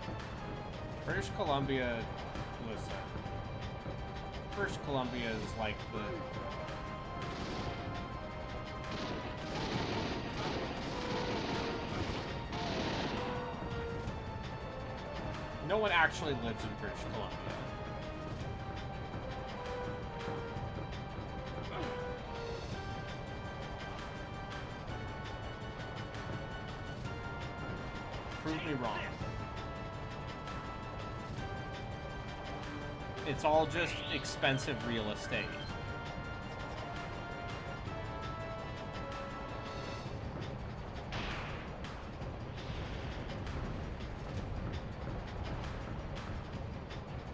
British Columbia, listen. British Columbia is like the... No one actually lives in British Columbia. Prove me wrong. It's all just expensive real estate.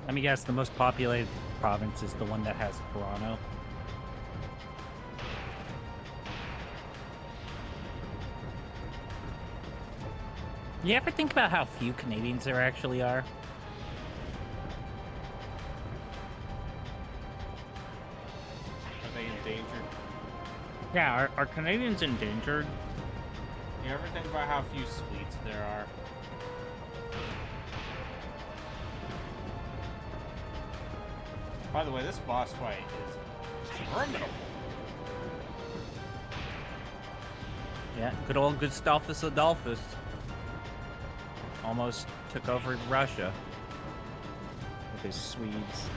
Let me guess, the most populated province is the one that has Toronto. You ever think about how few Canadians there actually are? Are they endangered? Yeah, are Canadians endangered? You ever think about how few sweets there are? By the way, this boss fight is formidable. Yeah, good old Gustavus Adolphus almost took over Russia with his Swedes.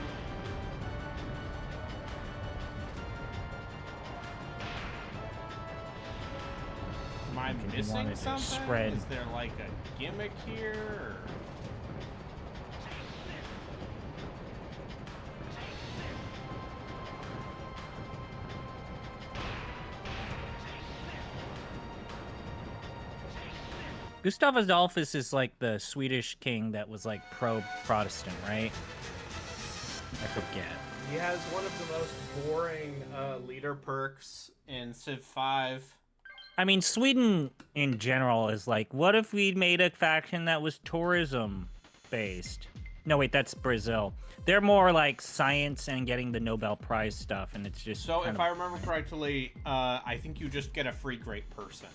Am I He missing wanted to something? spread. Is there like a gimmick here? Or... Gustav Adolphus is like the Swedish king that was like pro-Protestant, right? I forget. He has one of the most boring leader perks in Civ 5. I mean, Sweden in general is like, what if we made a faction that was tourism-based? No, wait, that's Brazil. They're more like science and getting the Nobel Prize stuff, and it's just So, if I remember correctly, I think you just get a free great person.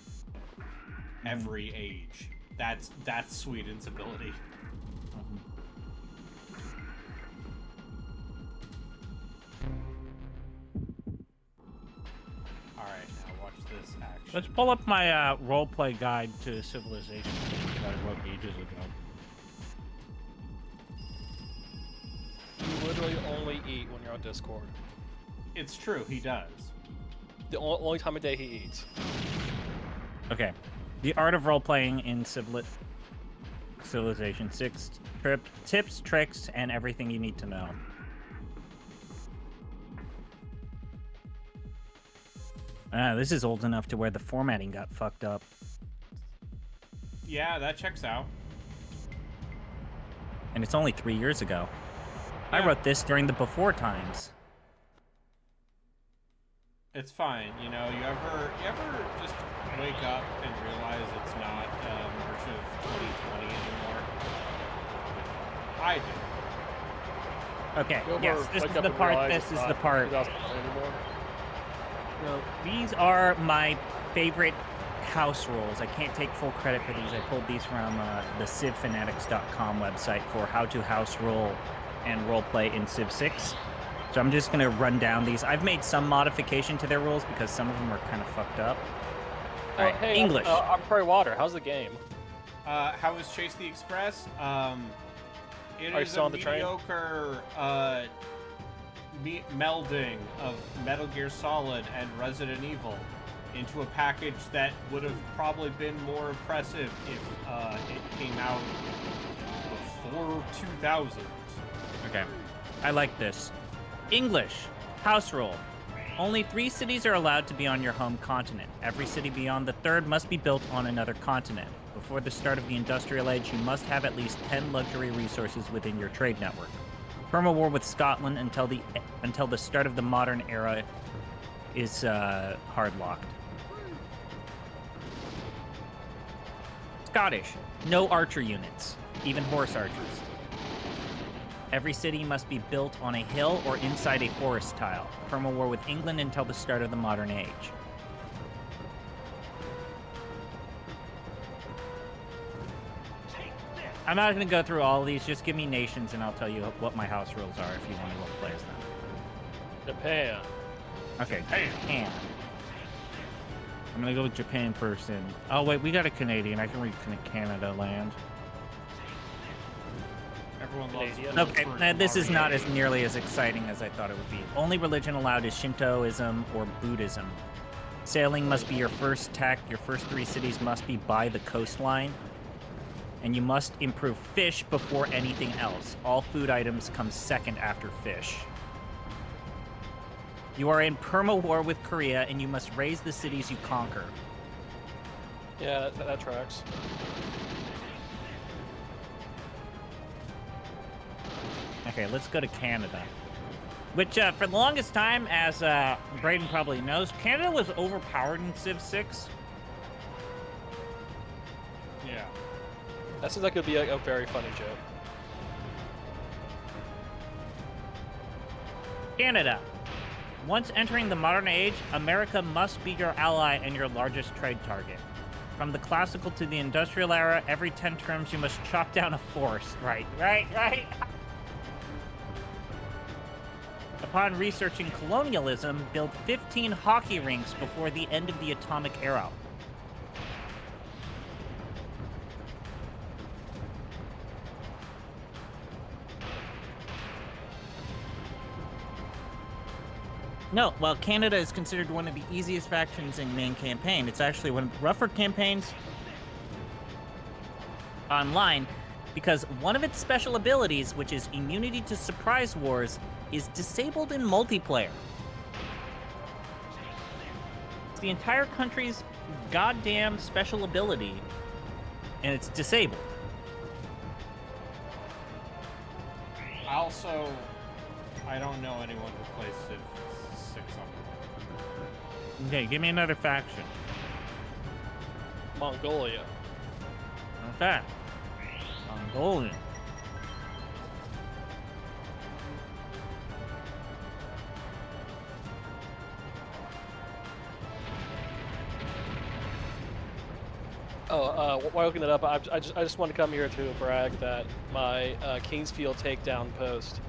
Every age. That's Sweden's ability. Let's pull up my roleplay guide to Civilization that I wrote ages ago. You literally only eat when you're on Discord. It's true, he does. The only time of day he eats. Okay. The art of role-playing in Civilization 6. Tips, tricks, and everything you need to know. This is old enough to where the formatting got fucked up. Yeah, that checks out. And it's only 3 years ago. Yeah. I wrote this during the before times. It's fine, you know. You ever just wake up and realize it's not March of 2020 anymore? I do. Okay. You ever Yes, this wake is up the and part. realize This it's is not the part. 2020 anymore? So these are my favorite house rules. I can't take full credit for these. I pulled these from the civfanatics.com website for how to house rule and roleplay in Civ 6. So I'm just going to run down these. I've made some modification to their rules because some of them are kind of fucked up. All right, Hey, English. I'm Prairie Water. How's the game? How is Chase the Express? It Are you is still a on the train? mediocre melding of Metal Gear Solid and Resident Evil into a package that would have probably been more impressive if it came out before 2000. Okay. I like this. English. House rule. Only 3 cities are allowed to be on your home continent. Every city beyond the third must be built on another continent. Before the start of the Industrial Age, you must have at least 10 luxury resources within your trade network. Perma-war with Scotland until the start of the modern era is hard-locked. Scottish. No archer units, even horse archers. Every city must be built on a hill or inside a forest tile. Perma-war with England until the start of the modern age. I'm not going to go through all of these. Just give me nations and I'll tell you what my house rules are if you want to role play as them. Japan. Okay, Japan. I'm going to go with Japan first. And oh, wait, we got a Canadian. I can read Canada land. Everyone loves Canadian. Okay, this is not as nearly as exciting as I thought it would be. Only religion allowed is Shintoism or Buddhism. Sailing must be your first tack. Your first 3 cities must be by the coastline. And you must improve fish before anything else. All food items come second after fish. You are in perma-war with Korea, and you must raise the cities you conquer. Yeah, that tracks. Okay, let's go to Canada. Which, for the longest time, as Braden probably knows, Canada was overpowered in Civ 6. Yeah. That seems like it would be a very funny joke. Canada. Once entering the modern age, America must be your ally and your largest trade target. From the classical to the industrial era, every 10 terms you must chop down a forest. Right. Upon researching colonialism, build 15 hockey rinks before the end of the atomic era. No, well, Canada is considered one of the easiest factions in main campaign. It's actually one of the rougher campaigns online because one of its special abilities, which is immunity to surprise wars, is disabled in multiplayer. It's the entire country's goddamn special ability, and it's disabled. Also, I don't know anyone who plays Civ 6 on. Okay, give me another faction. Mongolia. Okay. Mongolian. While looking that up, I just want to come here to brag that my Kingsfield takedown post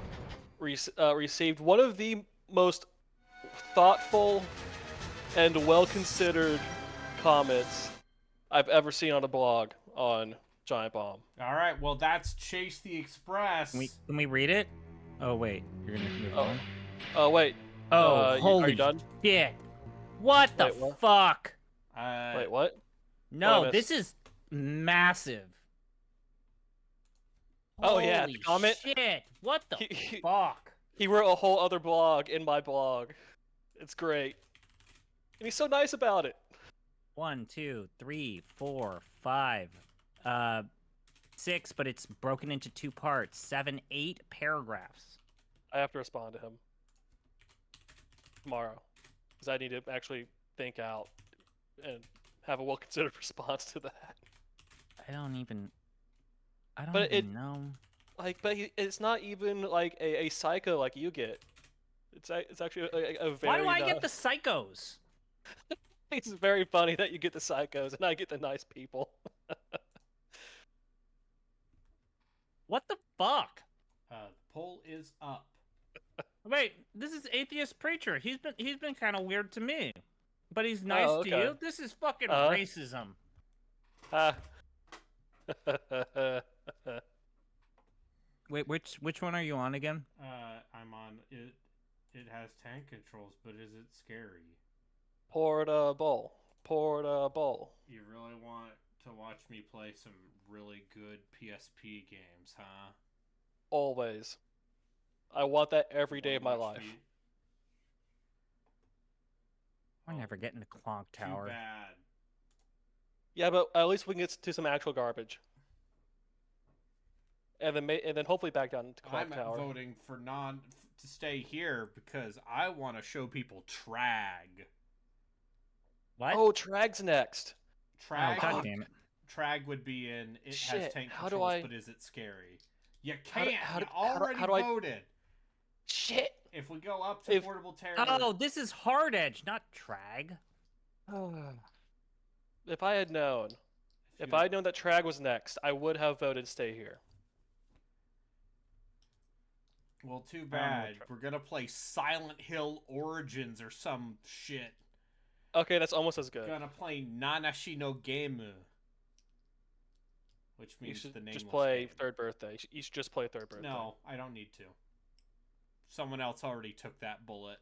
received one of the most thoughtful and well-considered comments I've ever seen on a blog on Giant Bomb. All right, well, that's Chase the Express. Can we read it? Oh wait, you're gonna move on. Oh wait. Oh, are holy you done? shit! What the Wait, what? fuck? Wait, what? No, What I this missed? is massive. Oh yeah, Holy the comment. shit! What the He- fuck? He wrote a whole other blog in my blog. It's great. And he's so nice about it. 1, 2, 3, 4, 5, 6, but it's broken into 2 parts. 7, 8 paragraphs. I have to respond to him tomorrow because I need to actually think out and have a well-considered response to that. I don't even But know. It's not even like a psycho like you get. It's actually a very. Why do I get the psychos? It's very funny that you get the psychos and I get the nice people. What the fuck? The poll is up. Wait, this is Atheist Preacher. He's been kind of weird to me, but he's nice Oh, to okay. you. This is fucking Uh-huh. racism. Wait, which one are you on again? I'm on it. It has tank controls, but is it scary? Portable. You really want to watch me play some really good PSP games, huh? Always. I want that every day of my life. We're never getting the Clonk Tower. Too bad. Yeah, but at least we can get to some actual garbage. And then hopefully back down to Clock I'm Tower. voting for to stay here because I want to show people Trag. What? Oh, Trag's next. Trag. Oh, God damn it. Trag would be in. It has Shit, tank how do controls, I- but is it scary? You How do- can't. how You do- how do- already how do I- voted. Shit. If we go up to Portable Terror. Oh, this is Hard Edge, not Trag. If I had known, if I had known that Trag was next, I would have voted stay here. Well, too bad. We're gonna play Silent Hill Origins or some shit. Okay, that's almost as good. Gonna play Nanashi no Game. Which You means should the nameless just play game. Third Birthday. You should just play Third Birthday. No, I don't need to. Someone else already took that bullet.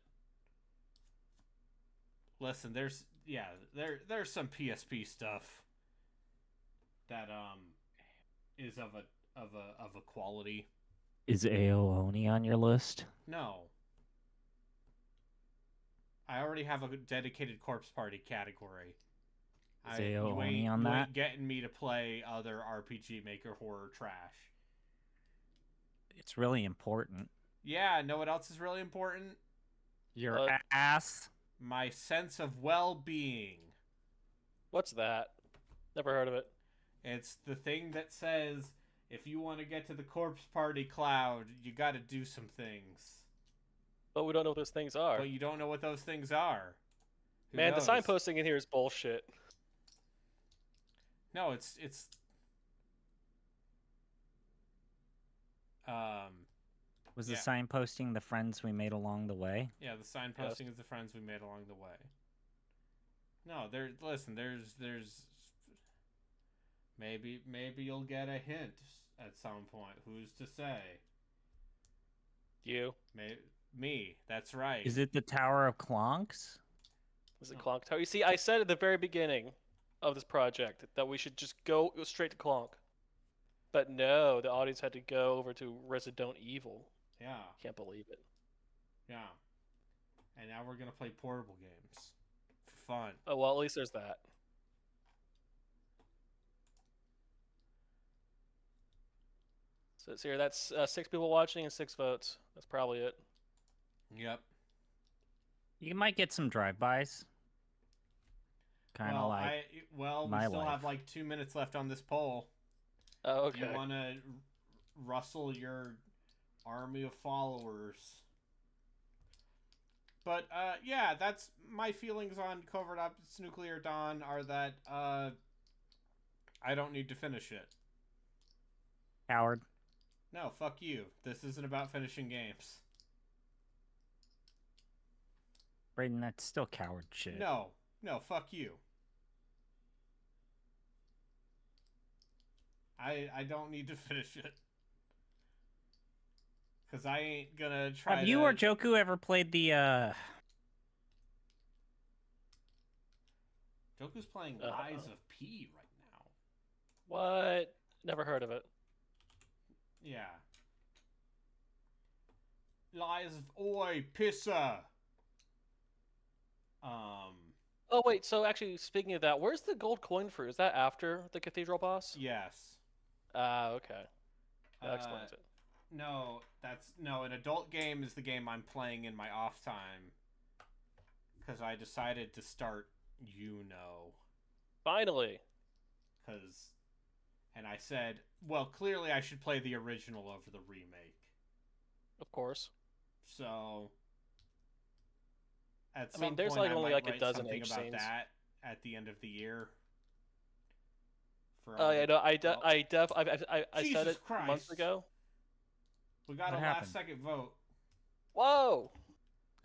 Listen, there's some PSP stuff that is of a quality. Is Aooni on your list? No. I already have a dedicated Corpse Party category. Is you Aooni on you that? ain't getting me to play other RPG Maker horror trash. It's really important. Yeah, know what else is really important? Your ass. My sense of well-being. What's that? Never heard of it. It's the thing that says if you want to get to the Corpse Party cloud, you got to do some things. But we don't know what those things are. But you don't know what those things are. Who Man, knows? the signposting in here is bullshit. No, it's Was yeah. the signposting the friends we made along the way? Yeah, the signposting is the friends we made along the way. No, there's maybe you'll get a hint at some point. Who's to say? You. Me, that's right. Is it the Tower of Clonks? Is it Clonk Tower? You see, I said at the very beginning of this project that we should just go straight to Clonk. But no, the audience had to go over to Resident Evil. Yeah. Can't believe it. Yeah. And now we're going to play portable games. For fun. Oh, well, at least there's that. So it's here. That's 6 people watching and 6 votes. That's probably it. Yep. You might get some drive-bys. Kind of like we my still life. have like 2 minutes left on this poll. Oh, If okay. you want to rustle your army of followers. But yeah, that's my feelings on Covert Ops Nuclear Dawn are that I don't need to finish it. Coward. No, fuck you. This isn't about finishing games. Brayden, that's still coward shit. No, fuck you. I don't need to finish it. Because I ain't gonna try Have you or Joku ever played the, Joku's playing Lies of P right now. What? Never heard of it. Yeah. Lies of Oi, pisser! Oh, wait, so actually, speaking of that, where's the gold coin fruit? Is that after the cathedral boss? Yes. Okay. That explains it. No, an adult game is the game I'm playing in my off time. Because I decided to start Finally. And I said, well, clearly I should play the original over the remake. Of course. So, at some there's point like I only might like a write dozen something H about scenes. that at the end of the year. Oh yeah, no, I said Jesus it Christ. months ago. We got What a happened? last second vote. Whoa!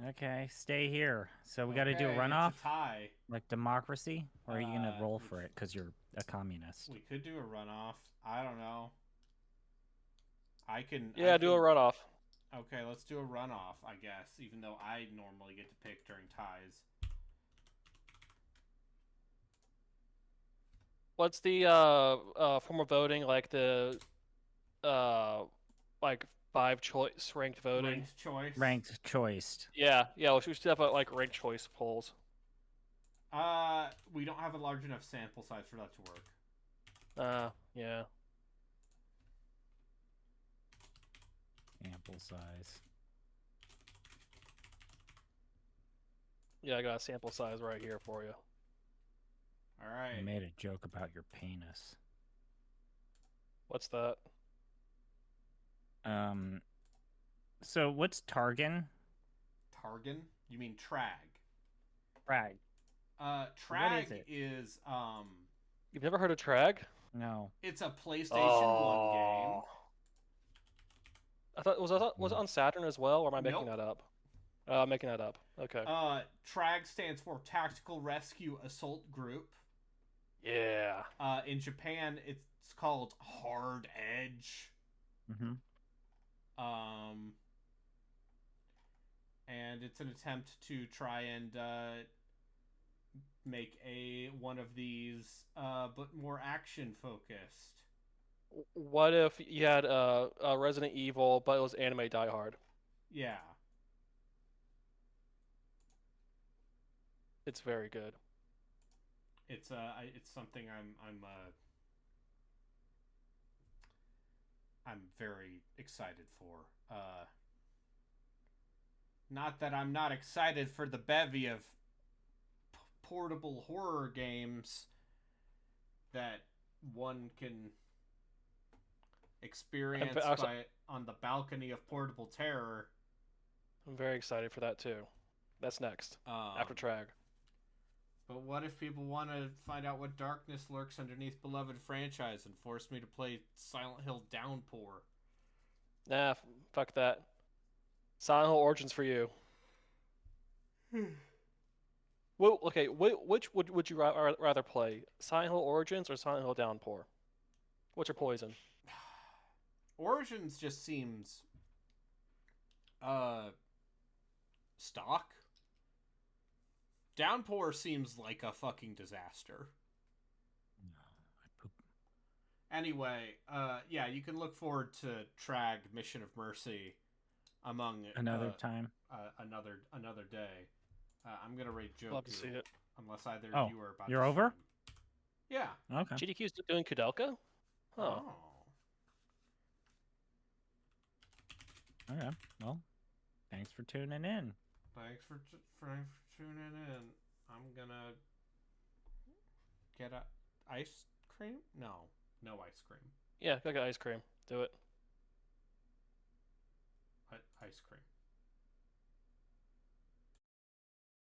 Okay, stay here. So we got to do a Okay, runoff? It's a tie. Like democracy? Or are you going to roll we for it because you're a communist? We could do a runoff. I don't know. Yeah, do a runoff. Okay, let's do a runoff, I guess, even though I normally get to pick during ties. What's the form of voting? Like the like 5 choice ranked voting? Ranked choice. Ranked choice. Yeah, we should have like ranked choice polls. We don't have a large enough sample size for that to work. Yeah. Sample size. Yeah, I got a sample size right here for you. All right. I made a joke about your penis. What's that? So what's Targan? Targan? You mean Trag? Trag. Trag is You've never heard of Trag? No. It's a PlayStation 1 game. I thought was it on Saturn as well, or am I making Nope. that up? I'm making that up. Okay. Trag stands for Tactical Rescue Assault Group. Yeah. In Japan, it's called Hard Edge. Mm-hmm. And it's an attempt to try and make one of these, but more action focused. What if you had a Resident Evil, but it was anime Die Hard? Yeah. It's very good. It's something I'm very excited for. Not that I'm not excited for the bevy of portable horror games that one can experience on the balcony of Portable Terror. I'm very excited for that too. That's next, after Trag. But what if people want to find out what darkness lurks underneath beloved franchise and force me to play Silent Hill Downpour? Nah, fuck that. Silent Hill Origins for you. Well, okay, which would you rather play? Silent Hill Origins or Silent Hill Downpour? What's your poison? Origins just seems stock. Downpour seems like a fucking disaster. No, I poop. Anyway, yeah, you can look forward to Trag Mission of Mercy among another time. Another day. I'm gonna rate Joku. Love to see it. Unless either Oh, of you are about you're to over? stream. Yeah. Okay. GDQ's doing Kudelka? Huh. Oh. Okay. Well, thanks for tuning in. Thanks for tuning in. I'm gonna get a ice cream. No ice cream. Yeah, go get ice cream. Do it. Ice cream.